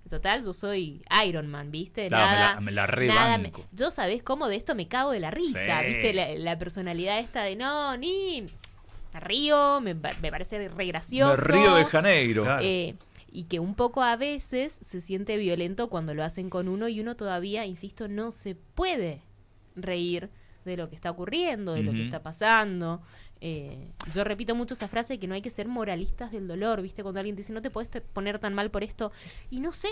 Total, yo soy Iron Man, ¿viste? Claro, me la rebanco. Yo, ¿sabés cómo? De esto me cago de la risa, Sí. ¿viste? La personalidad esta de me río, me parece re gracioso. Me río de Janeiro. Claro. Y que un poco a veces se siente violento cuando lo hacen con uno y uno todavía, insisto, no se puede reír de lo que está ocurriendo, de lo que está pasando. Yo repito mucho esa frase de que no hay que ser moralistas del dolor, ¿viste? Cuando alguien dice, no te podés poner tan mal por esto. Y no sé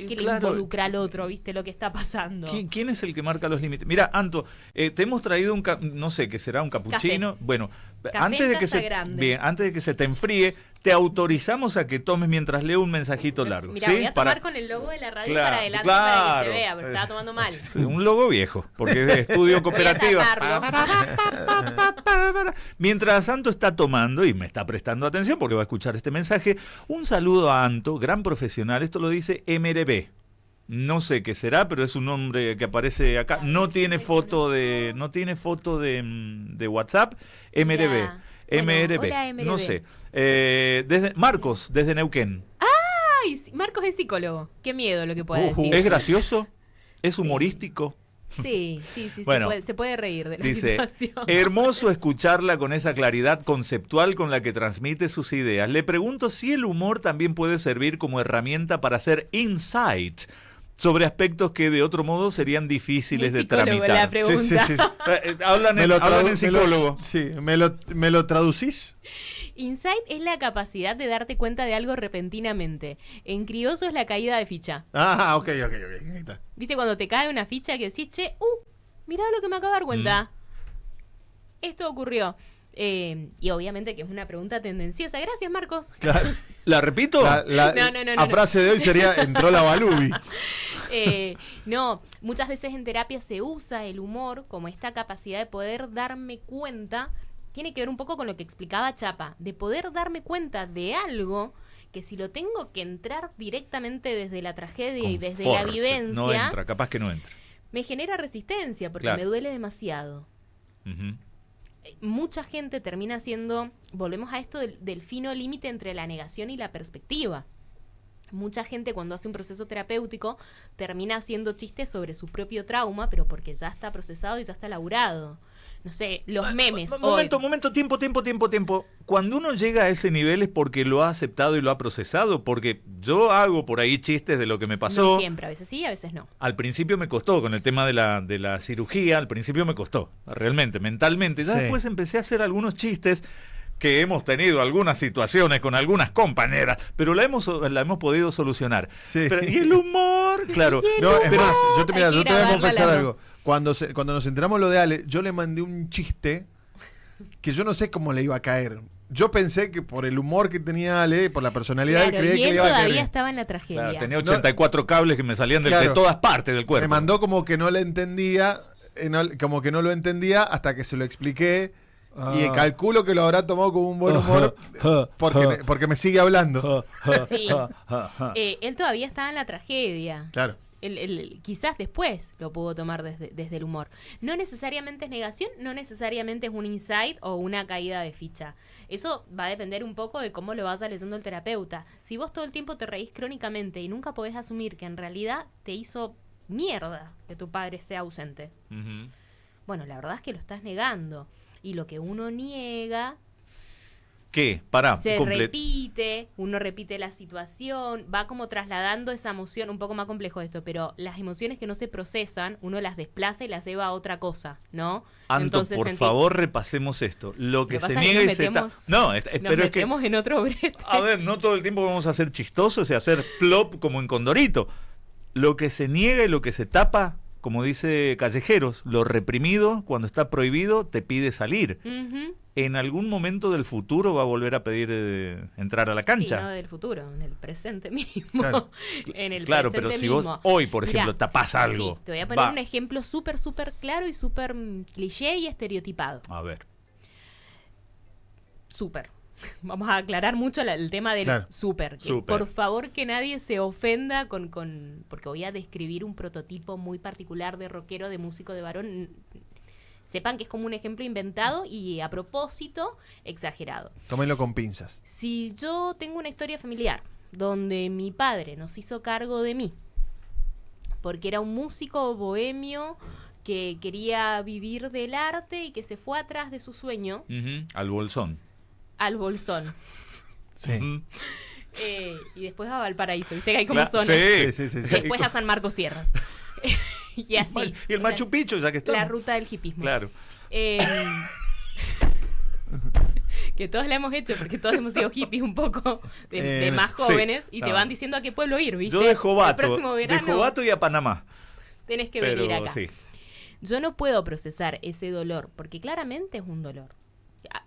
qué le involucra al otro, ¿viste? Lo que está pasando. ¿Quién es el que marca los límites? Mira, Anto, te hemos traído no sé, ¿qué será? ¿Un capuchino? Café. Bueno, Café antes en de que taza grande. antes de que se te enfríe, te autorizamos a que tomes mientras leo un mensajito largo. Mira, ¿sí? voy a tomar con el logo de la radio Claro, para adelante para que claro. se vea, pero estaba tomando mal. Un logo viejo, porque es de estudio cooperativa. sacarlo. Mientras Anto está tomando y me está prestando atención porque va a escuchar este mensaje, un saludo a Anto, gran profesional. Esto lo dice MRB. No sé qué será, pero es un nombre que aparece acá. No tiene foto de WhatsApp. MRB. Mira. Bueno, MRB. hola, MRB. No sé. Desde Marcos, desde Neuquén. Ay, Marcos es psicólogo. Qué miedo lo que pueda decir. ¿Es gracioso? ¿Es humorístico? Sí, Bueno, se puede reír de la Dice, situación. hermoso escucharla con esa claridad conceptual con la que transmite sus ideas. Le pregunto si el humor también puede servir como herramienta para hacer insight sobre aspectos que de otro modo serían difíciles Muy de psicólogo tramitar. la pregunta. Sí. Hablan en psicólogo. ¿Me lo traducís? Insight es la capacidad de darte cuenta de algo repentinamente. En criollo es la caída de ficha. Ah, ok. Ahí está. ¿Viste cuando te cae una ficha que decís, che, mirá lo que me acabo de dar cuenta? Esto ocurrió. Y obviamente que es una pregunta tendenciosa. Gracias, Marcos. Claro. ¿La repito? La frase de hoy sería, entró la Balubi. No, muchas veces en terapia se usa el humor como esta capacidad de poder darme cuenta. Tiene que ver un poco con lo que explicaba Chapa, de poder darme cuenta de algo que si lo tengo que entrar directamente desde la tragedia y desde la vivencia, no entra, capaz que no entra. Me genera resistencia porque Claro. me duele demasiado. Ujú. Mucha gente termina siendo, volvemos a esto del fino límite entre la negación y la perspectiva. Mucha gente cuando hace un proceso terapéutico termina haciendo chistes sobre su propio trauma, pero porque ya está procesado y ya está elaborado. No sé, los memes. Momento, tiempo. Cuando uno llega a ese nivel es porque lo ha aceptado y lo ha procesado, porque yo hago por ahí chistes de lo que me pasó. No siempre, a veces sí, a veces no. Al principio me costó, con el tema de la cirugía, al principio me costó, realmente, mentalmente. Ya Sí. después empecé a hacer algunos chistes que hemos tenido algunas situaciones con algunas compañeras, pero la hemos podido solucionar. Sí. Y el humor, claro. No, es Pero- más, yo te voy a grabarla confesar la algo. Cuando nos enteramos lo de Ale, yo le mandé un chiste que yo no sé cómo le iba a caer. Yo pensé que por el humor que tenía Ale, por la personalidad, Claro, creía y que le él iba a caer. todavía bien. estaba en la tragedia. Claro, tenía 84 cables que me salían de Claro. todas partes del cuerpo. Me mandó como que no le entendía, como que no lo entendía hasta que se lo expliqué. Y calculo que lo habrá tomado como un buen humor porque me sigue hablando. Sí. Él todavía estaba en la tragedia. Claro. Quizás después lo pudo tomar desde el humor. No necesariamente es negación, no necesariamente es un insight o una caída de ficha. Eso va a depender un poco de cómo lo vaya leyendo el terapeuta. Si vos todo el tiempo te reís crónicamente y nunca podés asumir que en realidad te hizo mierda que tu padre sea ausente, Ujú. bueno, la verdad es que lo estás negando. Y lo que uno niega ¿Qué? Pará. se repite, uno repite la situación, va como trasladando esa emoción, un poco más complejo esto, pero las emociones que no se procesan, uno las desplaza y las lleva a otra cosa, ¿no? Anto, por favor, repasemos esto. Lo que Lo que se pasa es que niega y nos se tapa. metemos- No, Nos pero es que. metemos en otro brete. A ver, no todo el tiempo vamos a ser chistosos y hacer plop como en Condorito. Lo que se niega y lo que se tapa, como dice Callejeros, lo reprimido, cuando está prohibido, te pide salir. Ujú. En algún momento del futuro va a volver a pedir entrar a la Sí, cancha. no del futuro, en el presente mismo. Claro. En el Claro, presente pero si mismo. vos hoy, por Mirá, ejemplo, tapás algo. Sí, te voy a poner va. un ejemplo súper claro y súper cliché y estereotipado. A ver. Súper. Vamos a aclarar mucho el tema del Claro. súper. que Súper. Por favor, que nadie se ofenda porque voy a describir un prototipo muy particular de rockero, de músico de varón. Sepan que es como un ejemplo inventado y a propósito exagerado. Tómenlo con pinzas. Si yo tengo una historia familiar donde mi padre nos hizo cargo de mí, porque era un músico bohemio que quería vivir del arte y que se fue atrás de su sueño, Ujú, al bolsón. al Bolsón. Sí. Ujú. Y después a Valparaíso, viste que hay como Cla- zonas. Sí. Después a San Marcos Sierras. Y así. Y el O sea, Machu Picchu, ya que está. la ruta del hipismo. Claro. Que todos la hemos hecho, porque todos hemos sido hippies un poco de más sí. jóvenes y te No. van diciendo a qué pueblo ir, ¿viste? Yo de El Jovato. próximo De verano Jovato y a Panamá. tenés que Pero venir acá. sí. Yo no puedo procesar ese dolor, porque claramente es un dolor.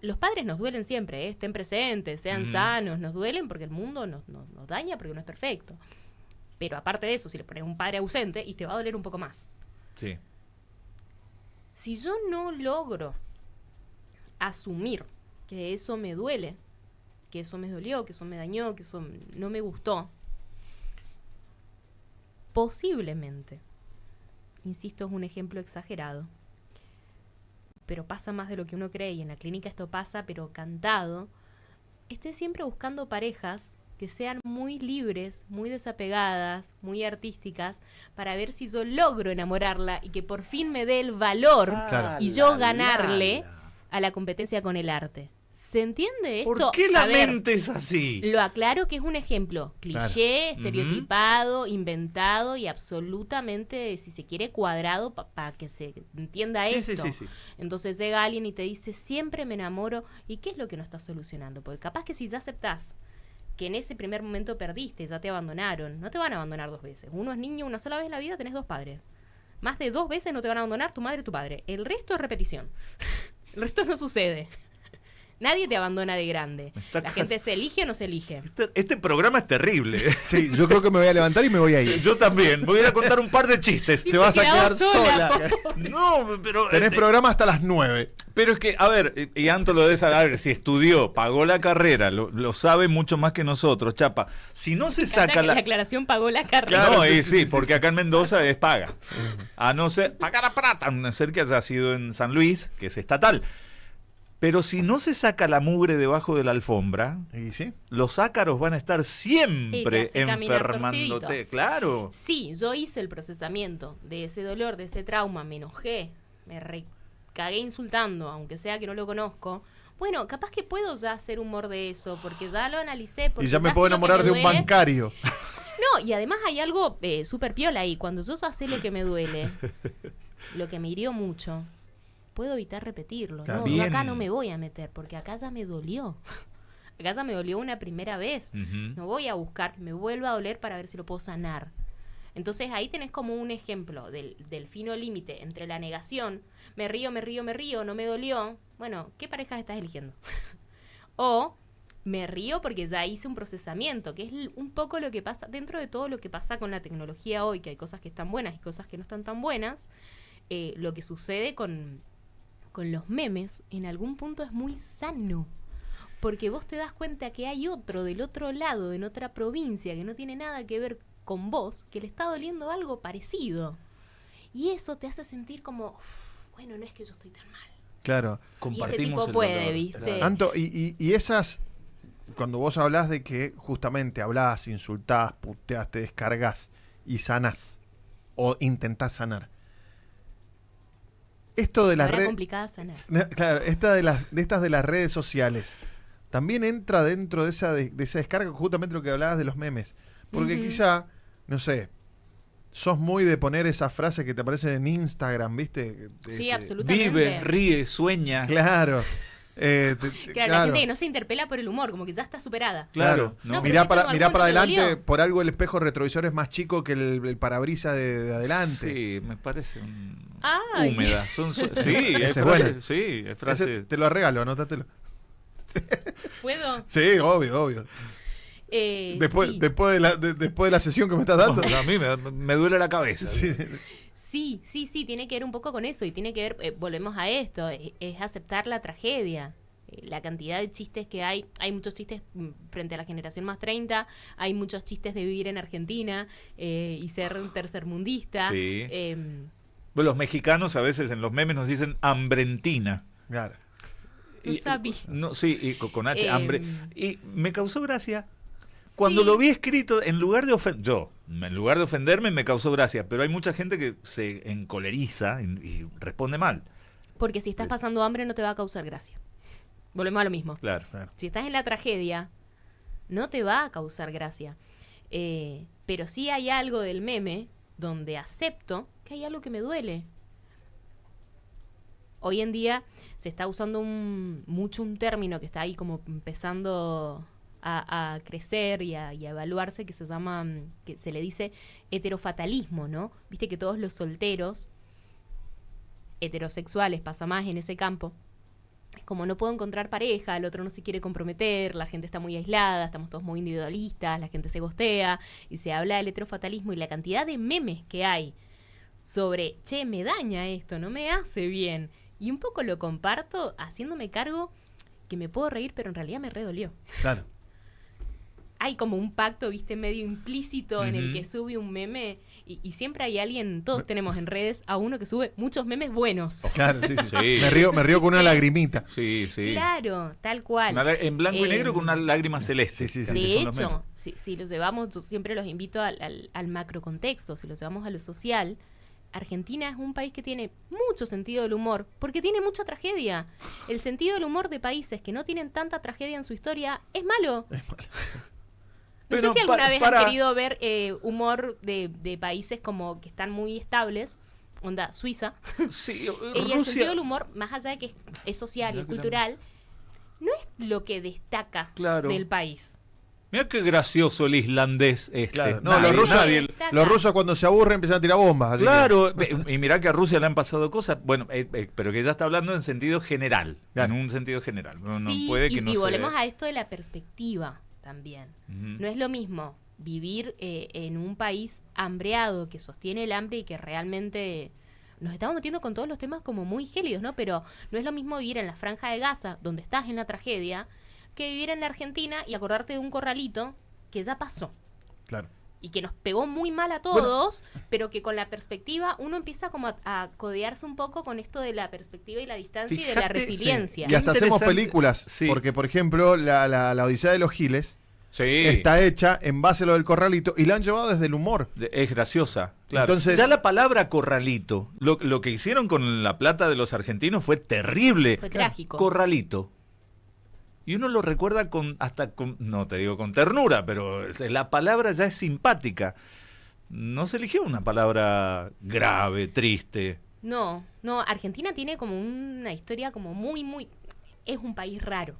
Los padres nos duelen siempre, estén presentes, sean Ujú. sanos, nos duelen porque el mundo nos daña, porque no es perfecto. Pero aparte de eso, si le pones un padre ausente, y te va a doler un poco más. Sí. Si yo no logro asumir que eso me duele, que eso me dolió, que eso me dañó, que eso no me gustó, posiblemente, insisto, es un ejemplo exagerado, pero pasa más de lo que uno cree, y en la clínica esto pasa, pero cantado, esté siempre buscando parejas que sean muy libres, muy desapegadas, muy artísticas, para ver si yo logro enamorarla y que por fin me dé el valor Claro. y yo ganarle a la competencia con el arte. ¿Se entiende esto? ¿Por qué la A ver, mente es así? lo aclaro que es un ejemplo cliché, Claro. estereotipado, inventado y absolutamente, si se quiere, cuadrado para que se entienda Sí, esto. sí. Entonces llega alguien y te dice, siempre me enamoro. ¿Y qué es lo que no estás solucionando? Porque capaz que si ya aceptás que en ese primer momento perdiste, ya te abandonaron, no te van a abandonar dos veces. Uno es niño, una sola vez en la vida tenés dos padres. Más de dos veces no te van a abandonar tu madre y tu padre. El resto es repetición. El resto no sucede. Nadie te abandona de grande. Está La gente se elige o no se elige. Este programa es terrible. Sí, yo creo que me voy a levantar y me voy a ir. Yo también. Voy a ir a contar un par de chistes. Te vas a quedar sola. No, pero... Tenés programa hasta las 9. Pero es que, a ver, y Anto lo debe saber, si estudió, pagó la carrera, lo sabe mucho más que nosotros, Chapa. Si no se saca la aclaración pagó la carrera. Claro, Claro, sí, porque acá en Mendoza es paga. A no ser, paga la plata, a no ser que haya sido en San Luis, que es estatal. Pero si no se saca la mugre debajo de la alfombra, ¿Y sí? los ácaros van a estar siempre Sí, te hace caminar enfermándote. torcidito. Claro. Sí, yo hice el procesamiento de ese dolor, de ese trauma, me enojé, me cagué insultando, aunque sea que no lo conozco. Bueno, capaz que puedo ya hacer humor de eso, porque ya lo analicé. Y ya me sé puedo lo que enamorar me de un duele. bancario. No, y además hay algo súper piola ahí. Cuando yo ya sé lo que me duele, lo que me hirió mucho, puedo evitar repetirlo. Claro. No, Bien. yo acá no me voy a meter, porque acá ya me dolió. Acá ya me dolió una primera vez. Ujú. No voy a buscar que me vuelva a doler para ver si lo puedo sanar. Entonces ahí tenés como un ejemplo del fino límite entre la negación, me río, no me dolió. Bueno, ¿qué parejas estás eligiendo? O me río porque ya hice un procesamiento, que es un poco lo que pasa, dentro de todo lo que pasa con la tecnología hoy, que hay cosas que están buenas y cosas que no están tan buenas, lo que sucede con los memes en algún punto es muy sano. Porque vos te das cuenta que hay otro del otro lado, en otra provincia, que no tiene nada que ver con vos, que le está doliendo algo parecido. Y eso te hace sentir como, bueno, no es que yo estoy tan mal. Claro. Y este Compartimos tipo el puede, dolor. ¿viste? Anto, y esas, cuando vos hablás de que justamente hablás, insultás, puteás, te descargas y sanás, o intentás sanar. Esto de las Era redes... complicada sanar. Claro, estas de las redes sociales también entra dentro de esa descarga, justamente lo que hablabas de los memes. Porque Ujú. quizá, no sé, sos muy de poner esas frases que te aparecen en Instagram, ¿viste? Sí, absolutamente. Vive, ríe, sueña. Claro. Claro, la gente que no se interpela por el humor, como que ya está superada. Claro. No, ¿no? pero Mirá si para, tengo mirá algo para que me adelante, dolió. por algo el espejo retrovisor es más chico que el parabrisas de adelante. Sí, me parece Ay. húmeda. Sí, Esa es es buena. frase. Sí, es frase. Ese te lo regalo, anótatelo. ¿Puedo? Sí, obvio. Después, Sí. después de la sesión que me estás dando. A mí me duele la cabeza. Sí, tiene que ver un poco con eso y tiene que ver, volvemos a esto, es aceptar la tragedia. La cantidad de chistes que hay muchos chistes frente a la generación más 30, hay muchos chistes de vivir en Argentina y ser tercermundista. Sí. Bueno, los mexicanos a veces en los memes nos dicen hambrentina. Claro. No sabía. No, sí, y con H, Em. hambre. Y me causó gracia. Cuando Sí. lo vi escrito, en lugar de ofenderme, me causó gracia. Pero hay mucha gente que se encoleriza y responde mal. Porque si estás pasando hambre no te va a causar gracia. Volvemos a lo mismo. Claro. Si estás en la tragedia, no te va a causar gracia. Pero sí hay algo del meme donde acepto que hay algo que me duele. Hoy en día se está usando mucho un término que está ahí como empezando a crecer y a evaluarse, que se llama, que se le dice heterofatalismo, ¿no? Viste que todos los solteros heterosexuales, pasa más en ese campo, como no puedo encontrar pareja, el otro no se quiere comprometer, la gente está muy aislada, estamos todos muy individualistas, la gente se gostea, y se habla del heterofatalismo y la cantidad de memes que hay sobre, che, me daña esto, no me hace bien, y un poco lo comparto haciéndome cargo que me puedo reír, pero en realidad me redolió. Claro. Hay como un pacto, viste, medio implícito en el Ujú. que sube un meme y siempre hay alguien, todos tenemos en redes a uno que sube muchos memes buenos. Claro, sí. Sí. Me río con una lagrimita. Sí, sí. Claro, tal cual. En blanco y negro con una lágrima celeste. Sí, sí, que sí. así De son los hecho, memes. si los llevamos, yo siempre los invito al macro contexto, si los llevamos a lo social, Argentina es un país que tiene mucho sentido del humor, porque tiene mucha tragedia. El sentido del humor de países que no tienen tanta tragedia en su historia es malo. No Pero sé si alguna vez para- han querido ver humor de países como que están muy estables, onda Suiza. Sí, Y el sentido Rusia. del humor, más allá de que es social y es Mira que la- cultural, no es lo que destaca Claro. del país. Mira qué gracioso el islandés este. Claro. No, Nadie- los rusos, nadie- los rusos cuando se aburren empiezan a tirar bombas. Así Claro, y mirá que a Rusia le han pasado cosas, bueno, pero que ya está hablando en sentido general, Claro. en un sentido general. No Sí, puede que y, no y se- volvemos a esto de la perspectiva también. Ujú. No es lo mismo vivir en un país hambreado que sostiene el hambre y que realmente nos estamos metiendo con todos los temas como muy gélidos, ¿no? Pero no es lo mismo vivir en la Franja de Gaza, donde estás en la tragedia, que vivir en la Argentina y acordarte de un corralito que ya pasó que, claro. y que nos pegó muy mal a todos, pero que con la perspectiva uno empieza como a codearse un poco con esto de la perspectiva y la distancia y de la Fíjate, resiliencia. Y hasta hacemos Interesante. películas. Sí. Porque, por ejemplo, la Odisea de los Giles Sí, está hecha en base a lo del corralito y la han llevado desde el humor. es graciosa, claro. Entonces- ya la palabra corralito, lo que hicieron con la plata de los argentinos fue terrible. Fue trágico. Corralito. Y uno lo recuerda no te digo con ternura, pero la palabra ya es simpática. No se eligió una palabra grave, triste. No, Argentina tiene como una historia como muy... Es un país raro,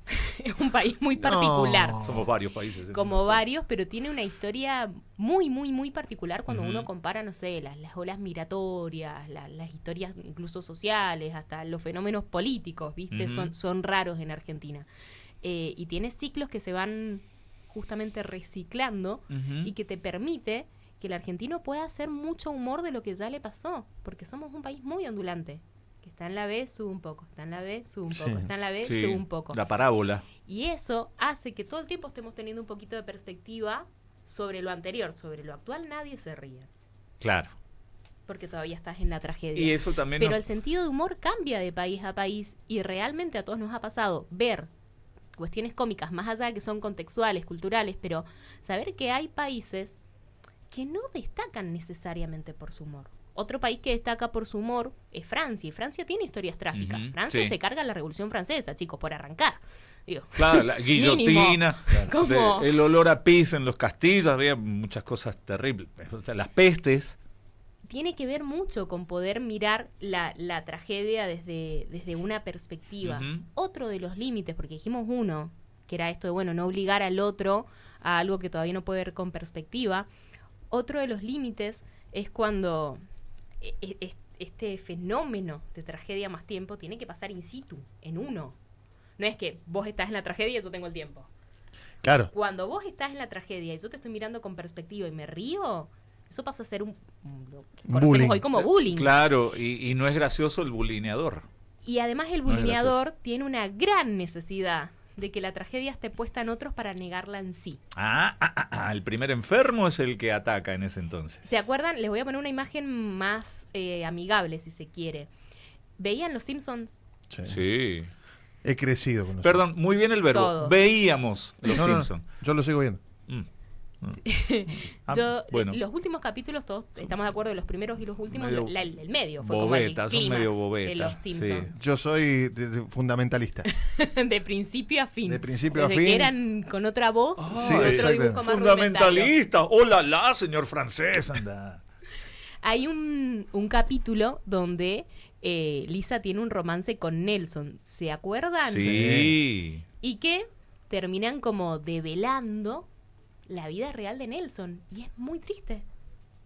es un país muy particular, No. Somos varios países. como varios, pero tiene una historia muy particular cuando Ujú. uno compara, no sé, las olas migratorias, las historias incluso sociales, hasta los fenómenos políticos, ¿viste? Ujú. Son raros en Argentina. Y tiene ciclos que se van justamente reciclando Ujú. y que te permite que el argentino pueda hacer mucho humor de lo que ya le pasó, porque somos un país muy ondulante, que está en la B, sube un poco, está en la B, sube un poco, Sí. está en la B, Sí, sube un poco. la parábola. Y eso hace que todo el tiempo estemos teniendo un poquito de perspectiva sobre lo anterior, sobre lo actual nadie se ríe, Claro. porque todavía estás en la tragedia. Y eso también Pero nos- el sentido de humor cambia de país a país y realmente a todos nos ha pasado ver cuestiones cómicas, más allá de que son contextuales, culturales, pero saber que hay países que no destacan necesariamente por su humor. Otro país que destaca por su humor es Francia, y Francia tiene historias trágicas. Ujú, Francia sí. se carga la Revolución Francesa, chicos, por arrancar. Digo, Claro, la guillotina, ¿Cómo? el olor a pis en los castillos, había muchas cosas terribles. O sea, las pestes. tiene que ver mucho con poder mirar la tragedia desde una perspectiva. Ujú. Otro de los límites, porque dijimos uno, que era esto de, bueno, no obligar al otro a algo que todavía no puede ver con perspectiva. Otro de los límites es cuando este fenómeno de tragedia más tiempo tiene que pasar in situ, en uno. No es que vos estás en la tragedia y yo tengo el tiempo. Claro. Cuando vos estás en la tragedia y yo te estoy mirando con perspectiva y me río, eso pasa a ser lo que Un conocemos bullying. hoy como bullying. Claro, y no es gracioso el bulineador. Y además el No es bulineador tiene una gran necesidad de que la tragedia esté puesta en otros para negarla en sí. El primer enfermo es el que ataca en ese entonces. ¿Se acuerdan? Les voy a poner una imagen más amigable, si se quiere. ¿Veían Los Simpsons? Sí. He crecido con los Perdón, muy bien el verbo. Todos. Veíamos Los No, no, no. Simpsons. Yo lo sigo viendo. Bueno, Los últimos capítulos, todos estamos de acuerdo, de los primeros y los últimos, medio el medio fue bobetas, como son el medio clímax de bobetas, Los sí. Simpsons. Yo soy fundamentalista. De principio a fin. De principio a Desde fin. que eran con otra voz, Sí, con otro exacto. dibujo más rudimentario. fundamentalista. Hola, señor francés. Anda. Hay un capítulo donde Lisa tiene un romance con Nelson, ¿se acuerdan? Sí. Y que terminan como develando la vida real de Nelson. Y es muy triste.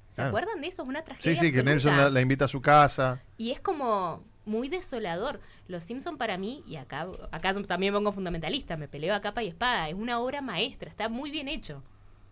¿Se Claro. acuerdan de eso? Es una Sí, tragedia sí, que absoluta. Nelson la invita a su casa. Y es como muy desolador. Los Simpson para mí, y acá yo también pongo fundamentalista, me peleo a capa y espada, es una obra maestra, está muy bien hecho.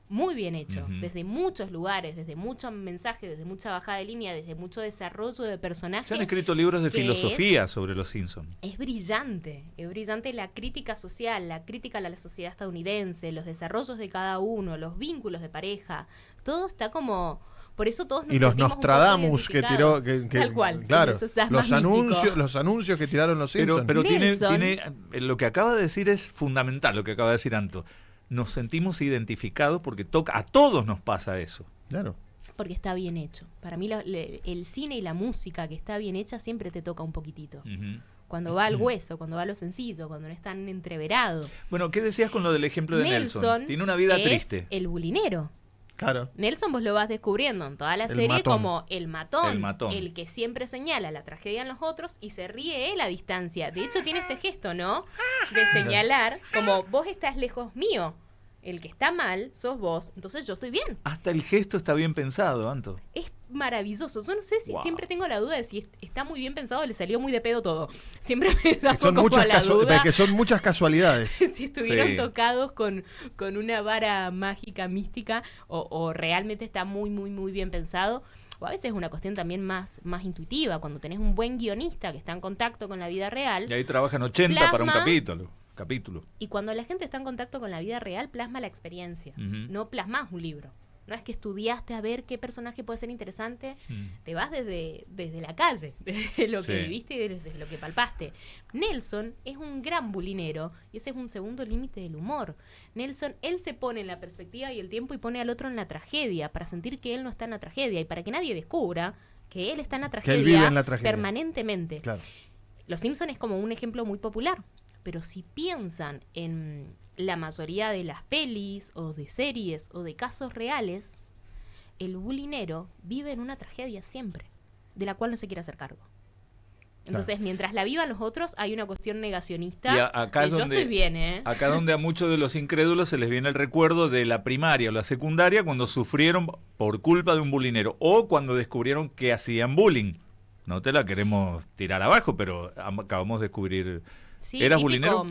Muy bien hecho, Ujú. desde muchos lugares, desde muchos mensajes, desde mucha bajada de línea, desde mucho desarrollo de personajes. Se han escrito libros de que filosofía sobre los Simpsons. Es brillante la crítica social, la crítica a la sociedad estadounidense, los desarrollos de cada uno, los vínculos de pareja, todo está como... Por eso todos nos Y los sentimos un poco Nostradamus que tiró. identificados. Tal cual. Claro. Eso ya es Los más místico. anuncios que tiraron los Simpsons. Pero tiene, Nelson. lo que acaba de decir es fundamental, lo que acaba de decir Anto. Nos sentimos identificados porque a todos nos pasa eso. Claro. Porque está bien hecho. Para mí el cine y la música que está bien hecha siempre te toca un poquitito. Ujú. Cuando va al hueso, cuando va a lo sencillo, cuando no es tan entreverado. Bueno, ¿qué decías con lo del ejemplo de Nelson? Tiene una vida es triste. el bulinero. Claro. Nelson vos lo vas descubriendo en toda la El serie matón. como el matón, El que siempre señala la tragedia en los otros y se ríe él a distancia. De hecho tiene este gesto, ¿no? De señalar como vos estás lejos mío. El que está mal sos vos, entonces yo estoy bien. Hasta el gesto está bien pensado, Anto. Es maravilloso. Yo no sé si siempre tengo la duda de si está muy bien pensado o le salió muy de pedo todo. Siempre me da Son como muchas la duda que son muchas casualidades. si estuvieron Sí. tocados con una vara mágica, mística, o realmente está muy, muy, muy bien pensado. O a veces es una cuestión también más intuitiva, cuando tenés un buen guionista que está en contacto con la vida real. Y ahí trabajan 80 para un Plasma. capítulo. Y cuando la gente está en contacto con la vida real, plasma la experiencia. Ujú. No plasmas un libro. No es que estudiaste a ver qué personaje puede ser interesante. Te vas desde la calle, desde lo que Sí. viviste y desde lo que palpaste. Nelson es un gran bulinero y ese es un segundo límite del humor. Nelson, él se pone en la perspectiva y el tiempo y pone al otro en la tragedia para sentir que él no está en la tragedia y para que nadie descubra que él está en la Que tragedia, él vive en la tragedia. permanentemente. Claro. Los Simpson es como un ejemplo muy popular, pero si piensan en la mayoría de las pelis o de series o de casos reales, el bulinero vive en una tragedia siempre, de la cual no se quiere hacer cargo. Entonces, mientras la vivan los otros, hay una cuestión negacionista. Y acá que es yo donde- estoy bien, ¿eh? Acá donde a muchos de los incrédulos se les viene el recuerdo de la primaria o la secundaria cuando sufrieron por culpa de un bulinero o cuando descubrieron que hacían bullying. No te la queremos tirar abajo, pero acabamos de descubrir... Sí, ¿Eras típico, bulinero?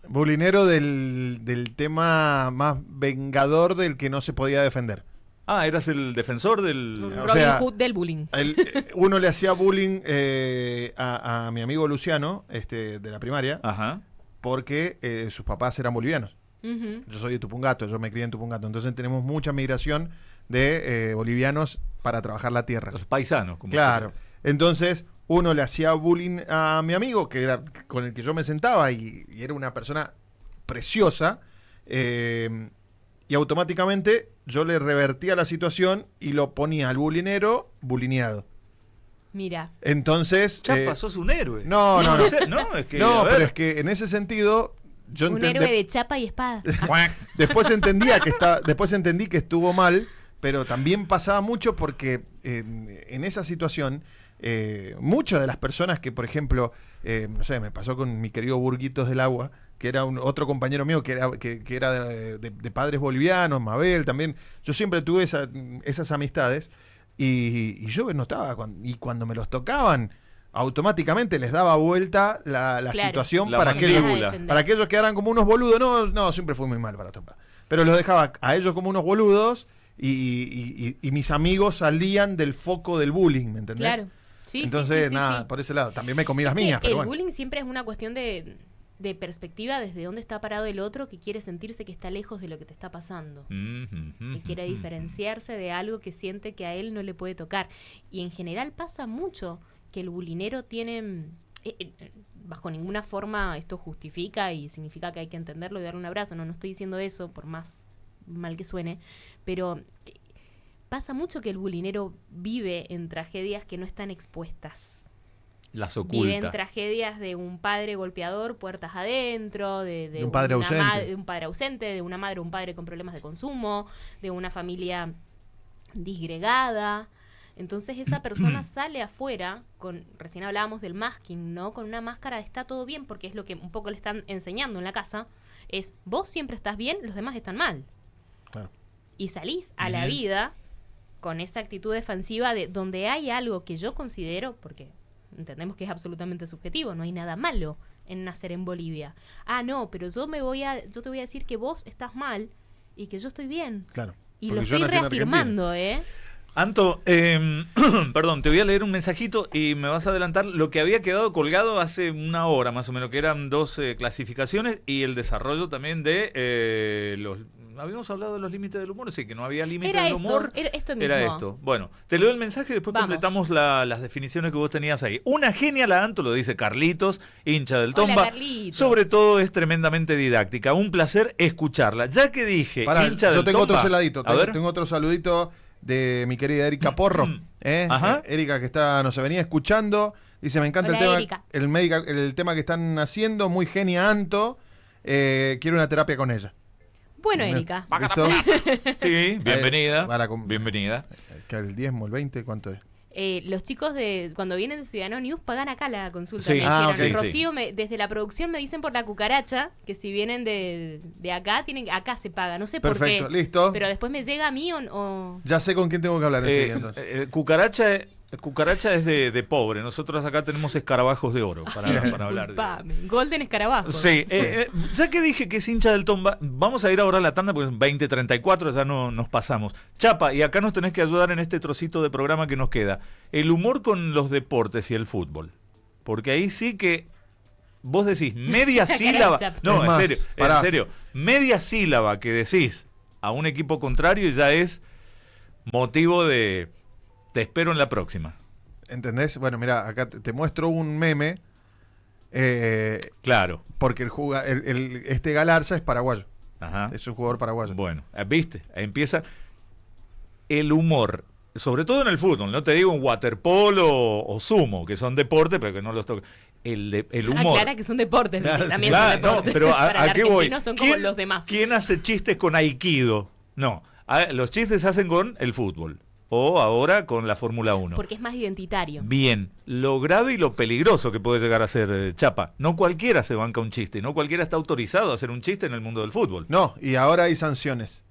Bulinero del tema más vengador del que no se podía defender. Ah, eras el defensor del... un o Robin sea, Hood del bullying. Uno le hacía bullying a mi amigo Luciano, de la primaria, Ajá. porque sus papás eran bolivianos. Ujú. Yo soy de Tupungato, yo me crié en Tupungato. Entonces tenemos mucha migración de bolivianos para trabajar la tierra. Los paisanos. Como Claro. ustedes. Entonces, uno le hacía bullying a mi amigo, que era con el que yo me sentaba, y era una persona preciosa, y automáticamente yo le revertía la situación y lo ponía al bulinero bulineado. Mira, Entonces... Chapa, sos un héroe. no, no, no. No, es que... No, a ver. pero es que en ese sentido... Yo un entendí- héroe de chapa y espada. Después entendí que estuvo mal, pero también pasaba mucho porque en esa situación muchas de las personas que, por ejemplo, no sé, me pasó con mi querido Burguitos del Agua, que era otro compañero mío que era de padres bolivianos, Mabel también. Yo siempre tuve esas amistades y yo notaba, y cuando me los tocaban, automáticamente les daba vuelta la Claro. situación La para que ellos, mandíbula. para que ellos quedaran como unos boludos. No, siempre fue muy mal para topar. Pero los dejaba a ellos como unos boludos y mis amigos salían del foco del bullying, ¿me entendés? Claro. Sí, Entonces, sí, nada, sí. por ese lado. También me comí las Es que mías, pero el bueno. bullying siempre es una cuestión de perspectiva, desde dónde está parado el otro, que quiere sentirse que está lejos de lo que te está pasando. Que quiere diferenciarse de algo que siente que a él no le puede tocar. Y en general pasa mucho que el bulinero tiene... bajo ninguna forma esto justifica y significa que hay que entenderlo y darle un abrazo. No estoy diciendo eso, por más mal que suene, pero pasa mucho que el bulinero vive en tragedias que no están expuestas. Las Vive en oculta. tragedias de un padre golpeador, puertas adentro, de un padre una ausente. de un padre ausente, de una madre o un padre con problemas de consumo, de una familia disgregada. Entonces esa persona sale afuera, recién hablábamos del masking, ¿no? Con una máscara de está todo bien, porque es lo que un poco le están enseñando en la casa, es vos siempre estás bien, los demás están mal. Claro. Y salís a la vida con esa actitud defensiva de donde hay algo que yo considero, porque entendemos que es absolutamente subjetivo, no hay nada malo en nacer en Bolivia. Ah, no, pero yo te voy a decir que vos estás mal y que yo estoy bien. Claro. Y Porque lo yo estoy nací en reafirmando, ¿eh? Anto, perdón, te voy a leer un mensajito y me vas a adelantar lo que había quedado colgado hace una hora más o menos, que eran 2 clasificaciones y el desarrollo también de los... Habíamos hablado de los límites del humor, sí, que no había límites Era del esto, humor. era esto mismo. Era esto. Bueno, te leo el mensaje y después Vamos. completamos las definiciones que vos tenías ahí. Una genia la Anto, lo dice Carlitos, hincha del Hola, Tomba. Carlitos. Sobre todo es tremendamente didáctica. Un placer escucharla. Ya que dije Pará, hincha del yo tengo Tomba. otro celadito. A ver. Tengo otro saludito de mi querida Erika Porro. Ajá. Erika, que nos venía escuchando. Dice, me encanta Hola, el Erika. tema, el tema que están haciendo. Muy genia, Anto. Quiero una terapia con ella. Bueno, Erika. ¿Listo? Sí, bienvenida. Va la com- Bienvenida. Que el diezmo, el 20, ¿cuánto es? Los chicos cuando vienen de Ciudadano News pagan acá la consulta. Sí. Me dijeron, ok, Rocío, desde la producción me dicen por la cucaracha que si vienen de acá, acá se paga. No sé Perfecto, por qué. listo. Pero después me llega a mí o... Ya sé con quién tengo que hablar enseguida, entonces. Cucaracha es de pobre. Nosotros acá tenemos escarabajos de oro para hablar de... Disculpame, Golden Escarabajo. Sí, ya que dije que es hincha del Tomba, vamos a ir ahora a la tanda porque es 20:34, ya no nos pasamos. Chapa, y acá nos tenés que ayudar en este trocito de programa que nos queda. El humor con los deportes y el fútbol. Porque ahí sí que vos decís media sílaba. Chapa. No, Es más, en pará. serio. Media sílaba que decís a un equipo contrario ya es motivo de... Te espero en la próxima. ¿Entendés? Bueno, mira, acá te muestro un meme. Claro. Porque este Galarza es paraguayo. Ajá. Es un jugador paraguayo. Bueno, ¿viste? Ahí empieza el humor, sobre todo en el fútbol, no te digo en waterpolo o sumo, que son deportes, pero que no los toco. El humor. Aclara que son deportes, Claro, también Claro, son deportes. no, pero Para ¿a el qué voy? argentino son como los demás. ¿Quién hace chistes con aikido? No, los chistes se hacen con el fútbol o ahora con la Fórmula 1. Porque es más identitario. Bien, lo grave y lo peligroso que puede llegar a ser Chapa. No cualquiera se banca un chiste, no cualquiera está autorizado a hacer un chiste en el mundo del fútbol. No, y ahora hay sanciones.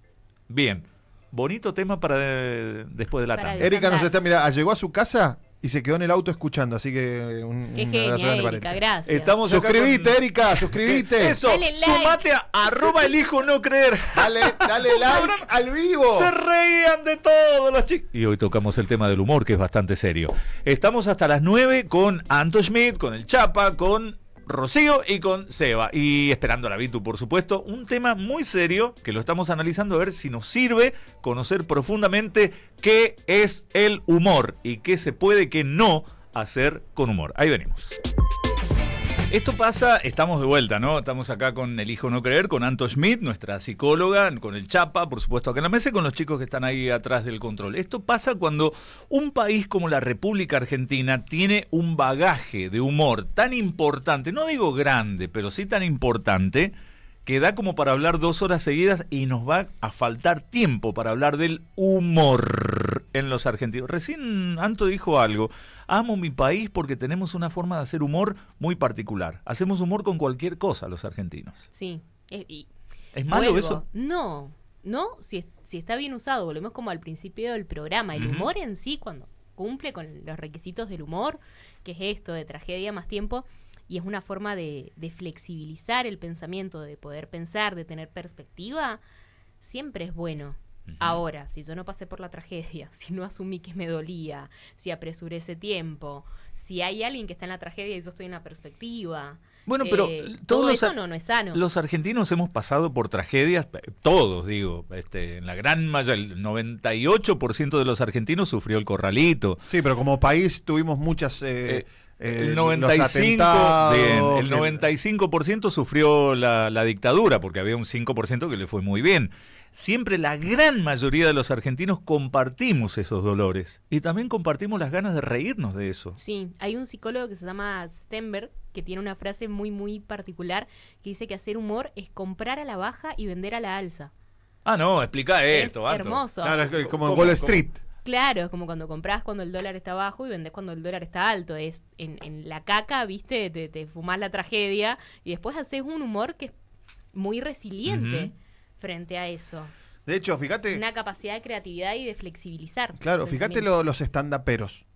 Bien, bonito tema para después de la Para tanda. Erika nos andar. está, mira, llegó a su casa y se quedó en el auto escuchando, así que Qué un abrazo genia, grande para Erika, Erika. gracias. Estamos acá Suscribite, con- Erika, suscribite. Eso, Dale like. sumate a @elijo_no_creer. Dale like al vivo. Se reían de todos los chicos. Y hoy tocamos el tema del humor, que es bastante serio. Estamos hasta las 9 con Anto Schmidt, con el Chapa, con Rocío y con Seba. Y esperando a la Vitu, por supuesto. Un tema muy serio que lo estamos analizando a ver si nos sirve conocer profundamente qué es el humor y qué se puede, qué no hacer con humor. Ahí venimos. Esto pasa, estamos de vuelta, ¿no? Estamos acá con Elijo No Creer, con Anto Schmidt, nuestra psicóloga, con el Chapa, por supuesto, acá en la mesa, y con los chicos que están ahí atrás del control. Esto pasa cuando un país como la República Argentina tiene un bagaje de humor tan importante, no digo grande, pero sí tan importante, que da como para hablar 2 horas seguidas y nos va a faltar tiempo para hablar del humor en los argentinos. Recién Anto dijo algo. Amo mi país porque tenemos una forma de hacer humor muy particular. Hacemos humor con cualquier cosa los argentinos. Sí. ¿Es malo Vuelvo. eso? No, si está bien usado, volvemos como al principio del programa. El Ujú. humor en sí, cuando cumple con los requisitos del humor, que es esto de tragedia más tiempo, y es una forma de flexibilizar el pensamiento, de poder pensar, de tener perspectiva, siempre es bueno. Ujú. Ahora, si yo no pasé por la tragedia, si no asumí que me dolía, si apresuré ese tiempo, si hay alguien que está en la tragedia y yo estoy en la perspectiva, Bueno, pero todo todos eso no es sano. los argentinos hemos pasado por tragedias, todos digo, en la gran mayoría, el 98% de los argentinos sufrió el corralito. Sí, pero como país tuvimos muchas... El los 95%, atentados, bien, el que- 95% sufrió la dictadura, porque había un 5% que le fue muy bien. Siempre la gran mayoría de los argentinos compartimos esos dolores y también compartimos las ganas de reírnos de eso. Sí, hay un psicólogo que se llama Stenberg que tiene una frase muy, muy particular que dice que hacer humor es comprar a la baja y vender a la alza. Ah, no, explica esto, es Anto. hermoso. Claro, es como en ¿Cómo? Wall Street. Claro, es como cuando compras cuando el dólar está bajo y vendés cuando el dólar está alto. Es en la caca, viste, te fumás la tragedia y después haces un humor que es muy resiliente Ujú. frente a eso. De hecho, fíjate... Una capacidad de creatividad y de flexibilizar. Claro, el fíjate pensamiento. los stand-uperos.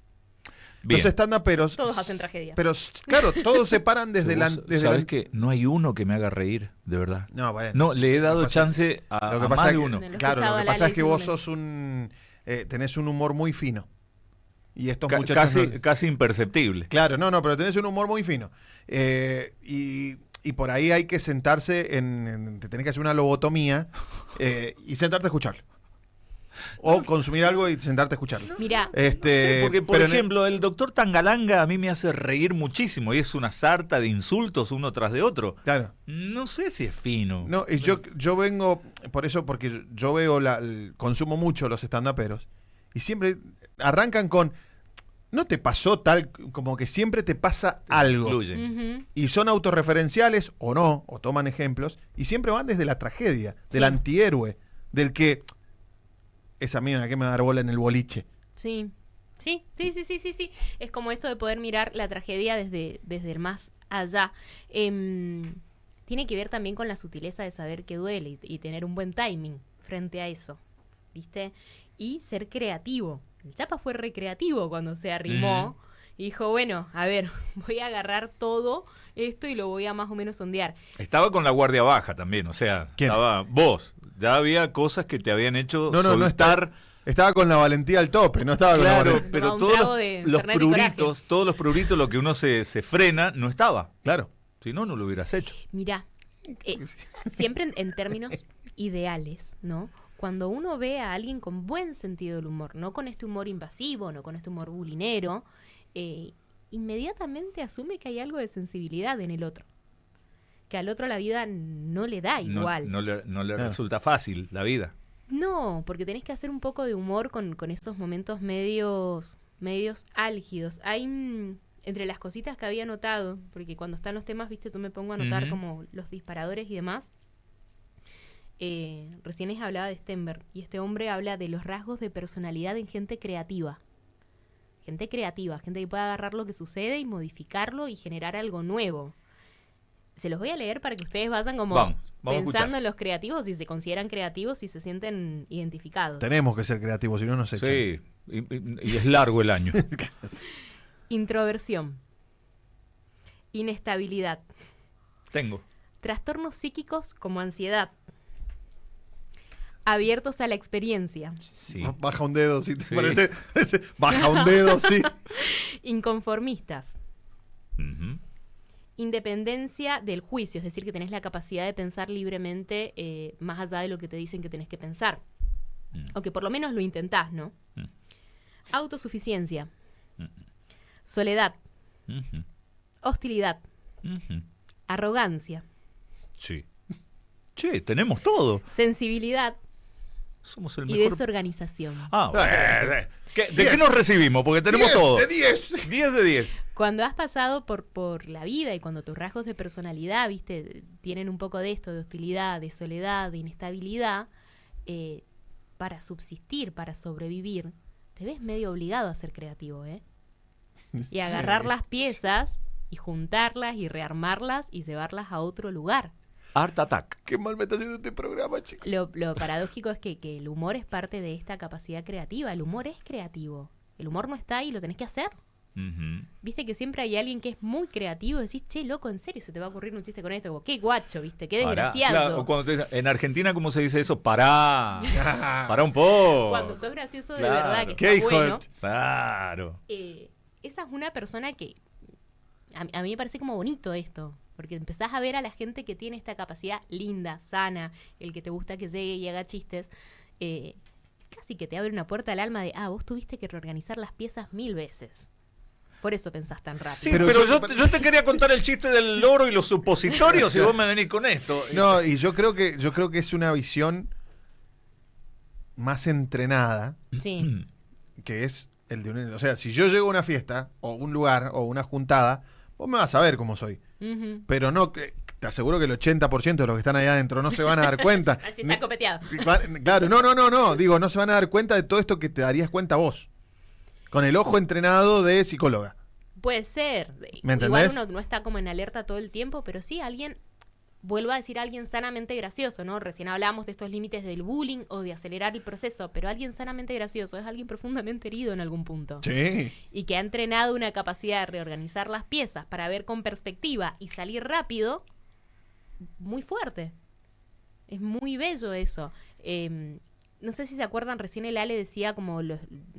Bien. Los stand-uperos... Todos hacen tragedia. Pero, claro, todos se paran desde la... Vos Desde sabés la- que no hay uno que me haga reír, de verdad. No, bueno. No, le he dado Lo que pasa- chance a, Lo que a pasa más es de que, uno. No lo he claro, escuchado lo a que la pasa es ley que vos simplemente. sos un... tenés un humor muy fino. Y estos muchachos... Casi, no- casi imperceptible. Claro, no, pero tenés un humor muy fino. Y por ahí hay que sentarse te tenés que hacer una lobotomía y sentarte a escucharlo. O consumir algo y sentarte a escucharlo. Mira, No sé, porque, por pero en- ejemplo, el doctor Tangalanga a mí me hace reír muchísimo y es una sarta de insultos uno tras de otro. Claro. No sé si es fino. No, y yo vengo, por eso, porque yo veo, consumo mucho los stand-uperos y siempre arrancan con, ¿no te pasó tal? Como que siempre te pasa algo. Influye. ujú. Y son autorreferenciales o no, o toman ejemplos, y siempre van desde la tragedia, del Sí. antihéroe, del que esa mina que me va a dar bola en el boliche. Sí. Sí. Es como esto de poder mirar la tragedia desde el más allá. Tiene que ver también con la sutileza de saber que duele y tener un buen timing frente a eso, ¿viste? Y ser creativo. El Chapa fue recreativo cuando se arrimó y dijo, bueno, a ver, voy a agarrar todo esto y lo voy a más o menos sondear. Estaba con la guardia baja también, o sea, ¿Quién? estaba vos. Ya había cosas que te habían hecho soltar. Estaba con la valentía al tope, no estaba con la Claro, valentía. pero Un todos trago de los Fernet y Coraje. pruritos, todos los pruritos, lo que uno se frena, no estaba. Claro. Si no, no lo hubieras hecho. Mirá, siempre en términos ideales, ¿no? Cuando uno ve a alguien con buen sentido del humor, no con este humor invasivo, no con este humor bulinero, inmediatamente asume que hay algo de sensibilidad en el otro. Que al otro la vida no le da igual. No le resulta fácil la vida. No, porque tenés que hacer un poco de humor con esos momentos medios álgidos. Hay entre las cositas que había notado, porque cuando están los temas, viste, yo me pongo a notar como los disparadores y demás. Recién les hablaba de Stenberg, y este hombre habla de los rasgos de personalidad en gente creativa. Gente creativa, gente que puede agarrar lo que sucede y modificarlo y generar algo nuevo. Se los voy a leer para que ustedes vayan como Vamos a pensando escuchar. en los creativos, si se consideran creativos, si se sienten identificados. Tenemos que ser creativos, si no nos echan. Sí, y es largo el año. Introversión. Inestabilidad. Tengo. Trastornos psíquicos como ansiedad. Abiertos a la experiencia. Sí. Baja un dedo, si te Sí. parece. Baja un dedo, sí. Inconformistas. Ujú. Independencia del juicio, es decir, que tenés la capacidad de pensar libremente más allá de lo que te dicen que tenés que pensar. O que por lo menos lo intentás, ¿no? Autosuficiencia. Soledad. Ujú. Hostilidad. Ujú. Arrogancia. Sí. Che, tenemos todo. Sensibilidad Somos el y mejor. desorganización. ¿De qué nos recibimos? Porque tenemos 10 todo. de 10. 10 de 10. Cuando has pasado por la vida y cuando tus rasgos de personalidad, viste, tienen un poco de esto, de hostilidad, de soledad, de inestabilidad, para subsistir, para sobrevivir, te ves medio obligado a ser creativo, ¿eh? Y agarrar las piezas y juntarlas y rearmarlas y llevarlas a otro lugar. Art Attack. Qué mal me está haciendo este programa, chicos. Lo paradójico es que el humor es parte de esta capacidad creativa. El humor es creativo. El humor no está ahí, lo tenés que hacer. Ujú. Viste que siempre hay alguien que es muy creativo y decís, che, loco, ¿en serio se te va a ocurrir un chiste con esto? Como, qué guacho, viste, qué Pará. desgraciado. Claro, o cuando te dicen, en Argentina, ¿cómo se dice eso? Pará. Pará un poco. Cuando sos gracioso de Claro. verdad, que Qué está hijo bueno. Claro. Esa es una persona que a mí me parece como bonito esto, porque empezás a ver a la gente que tiene esta capacidad linda, sana, el que te gusta que llegue y haga chistes, casi que te abre una puerta al alma de, vos tuviste que reorganizar las piezas 1000 veces. Por eso pensás tan rápido. Sí, Pero pero, yo- yo te quería contar el chiste del loro y los supositorios y vos me venís con esto. No, y yo creo que es una visión más entrenada, Sí. que es el de o sea, si yo llego a una fiesta o un lugar o una juntada, vos me vas a ver cómo soy. Ujú. Pero no, te aseguro que el 80% de los que están ahí adentro no se van a dar cuenta. Así está copeteado. Claro, no. Digo, no se van a dar cuenta de todo esto que te darías cuenta vos. Con el ojo entrenado de psicóloga. Puede ser. ¿Me Igual entendés? uno no está como en alerta todo el tiempo, pero sí alguien, vuelvo a decir alguien sanamente gracioso, ¿no? Recién hablábamos de estos límites del bullying o de acelerar el proceso, pero alguien sanamente gracioso es alguien profundamente herido en algún punto. Sí. Y que ha entrenado una capacidad de reorganizar las piezas para ver con perspectiva y salir rápido, muy fuerte. Es muy bello eso. No sé si se acuerdan, recién el Ale decía como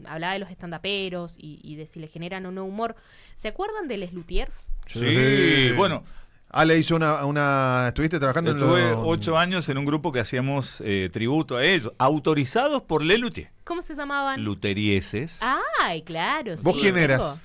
hablaba de los estandaperos y de si le generan o no humor. ¿Se acuerdan de Les Luthiers? Sí, bueno, Ale hizo ¿estuviste trabajando estuve en los 8 años en un grupo que hacíamos tributo a ellos, autorizados por Le Luthier. ¿Cómo se llamaban? Luterieses. Ay, claro. ¿Vos sí, quién tengo. eras?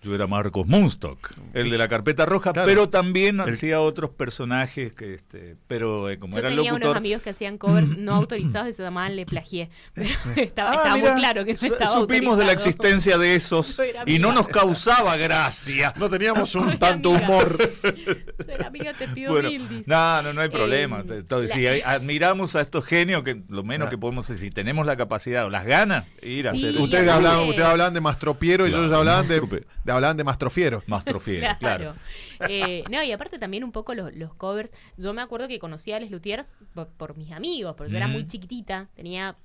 Yo era Marcos Munstock, el de la carpeta roja, Claro. pero también hacía otros personajes que pero como Yo era tenía locutor. unos amigos que hacían covers no autorizados y se llamaban Le Plagié. Pero estaba Mira, muy claro que no estaba supimos de la autorizado. existencia de esos Yo era y no amiga. nos causaba gracia. No teníamos Soy un tanto amiga. humor. Yo era amiga, te pido Bueno, mil, dice. no hay problema. Entonces, si la- admiramos a estos genios, que lo menos que podemos decir, si tenemos la capacidad o las ganas, ir a Sí, hacer y Ustedes aparte- hablaban de Mastropiero y Claro, ellos hablaban Mastropiero. hablaban de Mastrofiero. Mastrofiero, claro. No, y aparte también un poco los covers. Yo me acuerdo que conocí a Les Luthiers por mis amigos, porque yo era muy chiquitita, tenía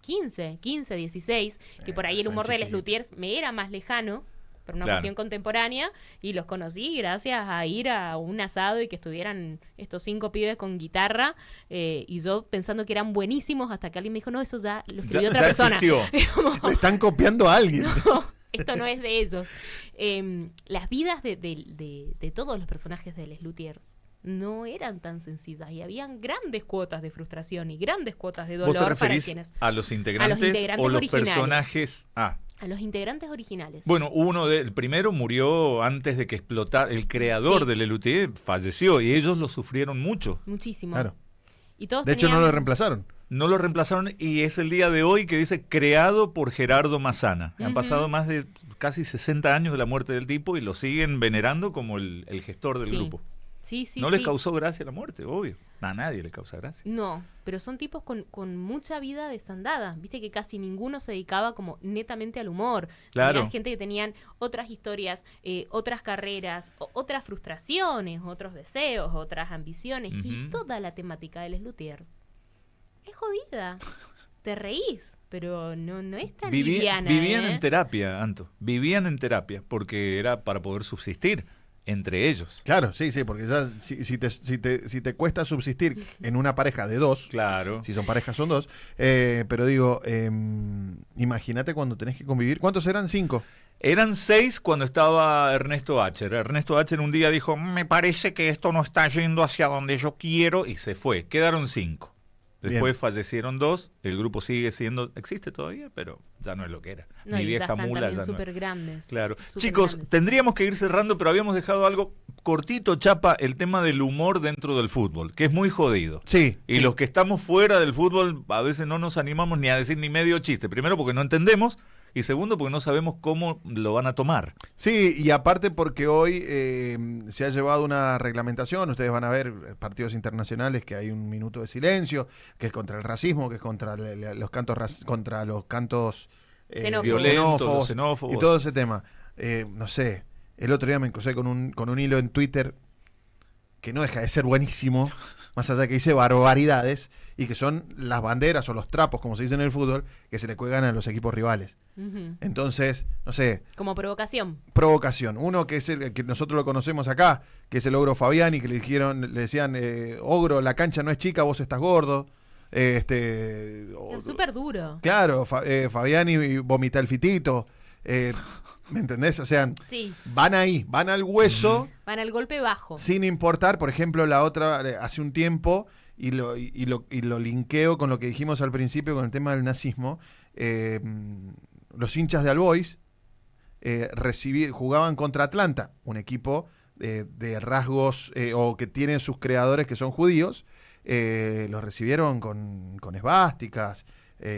15, 16, que por ahí el tan humor de Les chiquita. Luthiers me era más lejano, por una Claro. cuestión contemporánea, y los conocí gracias a ir a un asado y que estuvieran estos 5 pibes con guitarra, y yo pensando que eran buenísimos, hasta que alguien me dijo, no, eso ya lo escribió otra Ya persona. existió. Como, Le están copiando a alguien. no, esto no es de ellos. Las vidas de todos los personajes de Les Luthiers no eran tan sencillas y habían grandes cuotas de frustración y grandes cuotas de ¿Vos dolor te para referís quienes... a los integrantes, integrantes o los originales. personajes? Ah, A los integrantes originales. bueno, el primero murió antes de que explotara. El creador Sí. de Lelutier falleció y ellos lo sufrieron mucho. Muchísimo. Claro. Y todos De hecho, no tenían- lo reemplazaron. No lo reemplazaron y es el día de hoy que dice creado por Gerardo Massana. Han Ujú. pasado más de casi 60 años de la muerte del tipo y lo siguen venerando como el gestor del Sí. grupo. Sí, sí, No les sí. causó gracia la muerte, obvio. A nadie le causa gracia. No, pero son tipos con mucha vida desandada. Viste que casi ninguno se dedicaba como netamente al humor. Claro. Había gente que tenían otras historias, otras carreras, otras frustraciones, otros deseos, otras ambiciones. Y Ujú. toda la temática de Les Luthiers es jodida. Te reís, pero no es tan liviana. Vivían ¿eh? en terapia, Anto. Vivían en terapia porque era para poder subsistir entre ellos. Claro, sí, porque ya si te cuesta subsistir en una pareja de dos, Claro. si son parejas son dos, pero digo, imagínate cuando tenés que convivir. ¿Cuántos eran? 5. Eran 6 cuando estaba Ernesto Acher. Ernesto Acher un día dijo, me parece que esto no está yendo hacia donde yo quiero, y se fue. Quedaron 5. Después fallecieron 2. El grupo sigue siendo, existe todavía, pero ya no es lo que era. No, Mi y ya vieja están mula también ya no es. súper grandes. Claro. súper Chicos, grandes. tendríamos que ir cerrando, pero habíamos dejado algo cortito, Chapa, el tema del humor dentro del fútbol, que es muy jodido. Sí. Y los que estamos fuera del fútbol a veces no nos animamos ni a decir ni medio chiste. Primero porque no entendemos y segundo porque no sabemos cómo lo van a tomar. Sí, y aparte porque hoy se ha llevado una reglamentación, ustedes van a ver partidos internacionales que hay un minuto de silencio, que es contra el racismo, que es contra los cantos contra los cantos Xenófobos. Violentos, xenófobos. y todo ese tema. No sé, el otro día me crucé con un hilo en Twitter que no deja de ser buenísimo, más allá de que dice barbaridades, y que son las banderas o los trapos, como se dice en el fútbol, que se le cuelgan a los equipos rivales. Ujú. Entonces, no sé, Como provocación. provocación. Uno que es el que nosotros lo conocemos acá, que es el Ogro Fabiani, que le decían, Ogro, la cancha no es chica, vos estás gordo. Es súper duro. Claro, Fabiani vomita el fitito. ¿Me entendés? O sea, Sí, van ahí, van al hueso, van al golpe bajo. sin importar. Por ejemplo, la otra, hace un tiempo, y lo linkeo con lo que dijimos al principio con el tema del nazismo, los hinchas de All Boys jugaban contra Atlanta, un equipo de rasgos o que tiene sus creadores que son judíos, los recibieron con esvásticas,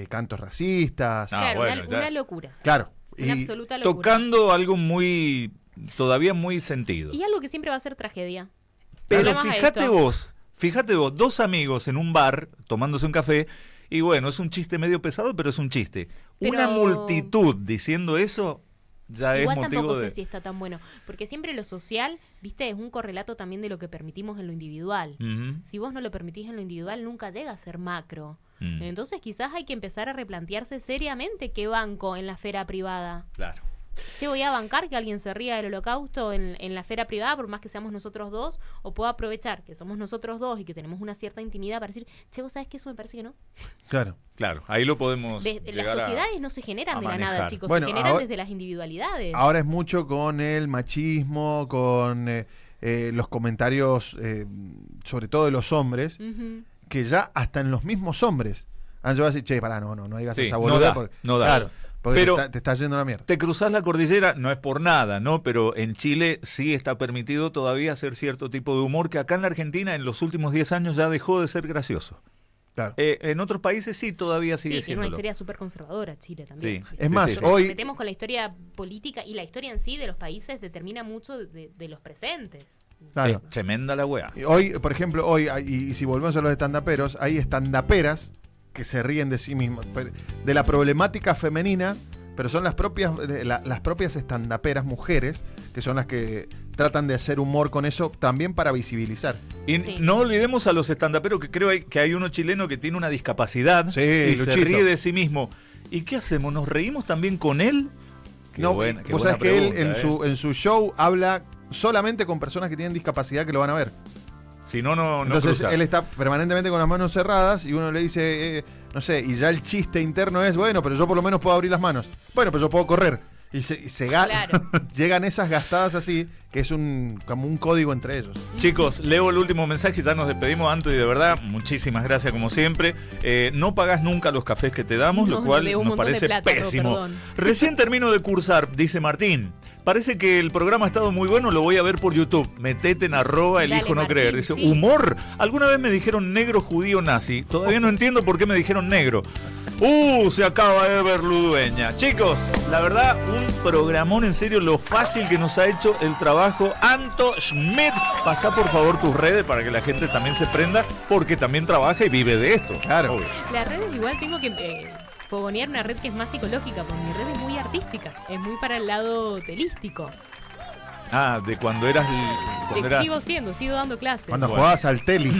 cantos racistas, Ah, Claro, bueno, ya. una locura. claro. Una Y absoluta locura. Tocando algo todavía muy sentido. Y algo que siempre va a ser tragedia. Pero Volvemos a fíjate esto. vos, dos amigos en un bar tomándose un café, y bueno, es un chiste medio pesado, pero es un chiste. Pero- Una multitud diciendo eso ya Igual es motivo tampoco de... sé si está tan bueno. Porque siempre lo social, viste, es un correlato también de lo que permitimos en lo individual. Ujú. Si vos no lo permitís en lo individual, nunca llega a ser macro. Mm. Entonces quizás hay que empezar a replantearse seriamente qué banco en la esfera privada. Claro. Che, voy a bancar que alguien se ría del holocausto en la esfera privada, por más que seamos nosotros dos, o puedo aprovechar que somos nosotros dos y que tenemos una cierta intimidad para decir, che, vos sabés que eso me parece que no. claro. Claro, ahí lo podemos Las llegar a- sociedades no se generan a de la nada, manejar. chicos, Bueno, se generan ahora- desde las individualidades. Ahora es mucho con el machismo, con los comentarios, sobre todo de los hombres, Ujú. que ya hasta en los mismos hombres han llevado a decir, che, pará, no digas Sí, esa no boluda. da, no da. Claro, Porque Pero te está yendo a la mierda. te cruzás la cordillera, no es por nada, ¿no? Pero en Chile sí está permitido todavía hacer cierto tipo de humor que acá en la Argentina en los últimos 10 años ya dejó de ser gracioso. Claro. En otros países sí todavía sigue Sí, tiene una siendo. historia súper conservadora Chile también. Sí. Es más, sí. Nos hoy... metemos con la historia política y la historia en sí de los países determina mucho de los presentes. Claro. Es tremenda la weá. Hoy, por ejemplo, y si volvemos a los estandaperos, hay estandaperas que se ríen de sí mismas, de la problemática femenina, pero son las propias estandaperas mujeres, que son las que tratan de hacer humor con eso también para visibilizar. Y Sí. no olvidemos a los estandaperos, que creo que hay uno chileno que tiene una discapacidad Sí, y se Luchito. ríe de sí mismo. ¿Y qué hacemos? ¿Nos reímos también con él? Qué No, buena- qué vos buena sabés que él pregunta, en su show habla solamente con personas que tienen discapacidad que lo van a ver. Si no, no Entonces cruza. él está permanentemente con las manos cerradas y uno le dice, no sé, y ya el chiste interno es, bueno, pero yo por lo menos puedo abrir las manos. Bueno, pero yo puedo correr. Y Claro. llegan esas gastadas así, que es como un código entre ellos. Chicos, leo el último mensaje y ya nos despedimos, Anto, y de verdad, muchísimas gracias como siempre. No pagás nunca los cafés que te damos, No, lo cual debo un nos montón de parece plata, pero pésimo. perdón. Recién termino de cursar, dice Martín. Parece que el programa ha estado muy bueno, lo voy a ver por YouTube. Metete en @, elijo no Martín, creer. Dice, sí. humor. Alguna vez me dijeron negro judío nazi. Todavía no entiendo por qué me dijeron negro. Se acaba Ever Ludueña. Chicos, la verdad, un programón en serio, lo fácil que nos ha hecho el trabajo. Anto Schmidt, pasá por favor tus redes para que la gente también se prenda, porque también trabaja y vive de esto. Claro. Obvio. Las redes igual tengo que fogonear una red que es más psicológica, porque mi red es muy artística, es muy para el lado telístico. De cuando eras... Cuando eras... Sigo dando clases. Cuando Bueno. jugabas al telis.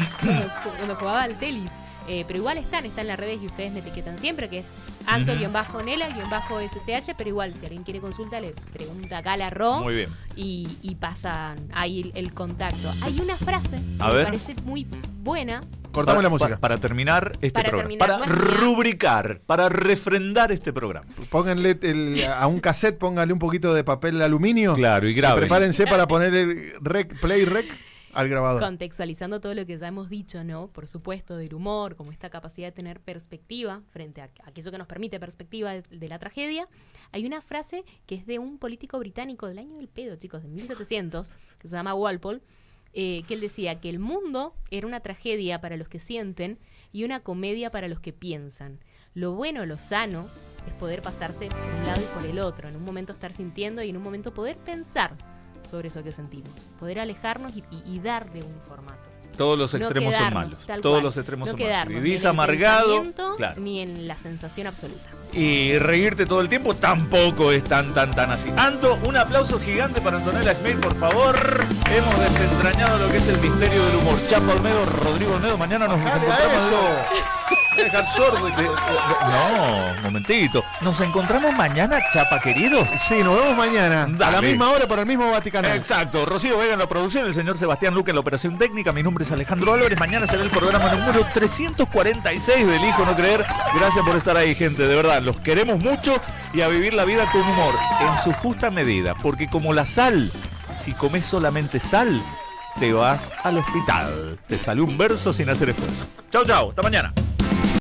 Cuando jugaba al telis. Pero igual están en las redes y ustedes me etiquetan siempre, que es Anto-Nela-SCH, pero igual, si alguien quiere consulta, le pregunta acá a la Ro Muy bien. y pasan ahí el contacto. Hay una frase que A me ver. parece muy buena. Cortamos la música. Para terminar este Para programa. terminar, Para no es mía. rubricar, para refrendar este programa. Pónganle a un cassette, pónganle un poquito de papel de aluminio. Claro, y graben. Prepárense para poner el play rec al grabador. Contextualizando todo lo que ya hemos dicho, ¿no? Por supuesto, del humor, como esta capacidad de tener perspectiva frente a aquello que nos permite perspectiva de la tragedia. Hay una frase que es de un político británico del año del pedo, chicos, de 1700, que se llama Walpole, que él decía que el mundo era una tragedia para los que sienten y una comedia para los que piensan. Lo bueno, lo sano, es poder pasarse por un lado y por el otro, en un momento estar sintiendo y en un momento poder pensar sobre eso que sentimos, poder alejarnos y darle un formato. Todos los No extremos son quedarnos, malos. tal Todos cual. los extremos No son malos. quedarnos Si ni vivís en el amargado, pensamiento, claro. ni en la sensación absoluta. Y reírte todo el tiempo tampoco es tan así. Anto, un aplauso gigante para Antonella Schmidt, por favor. Hemos desentrañado lo que es el misterio del humor. Chapo Olmedo, Rodrigo Olmedo, mañana nos encontramos. Dejar sordo. No, momentito. ¿Nos encontramos mañana, Chapa querido? Sí, nos vemos mañana. A la Dale. misma hora para el mismo Vaticano. Exacto, Rocío Vega en la producción, el señor Sebastián Luque en la operación técnica, mi nombre es Alejandro Álvarez, mañana será el programa número 346 del Hijo No Creer. Gracias por estar ahí, gente, de verdad, los queremos mucho y a vivir la vida con humor, en su justa medida, porque como la sal, si comes solamente sal, te vas al hospital. Te salió un verso sin hacer esfuerzo. Chau, chau, hasta mañana.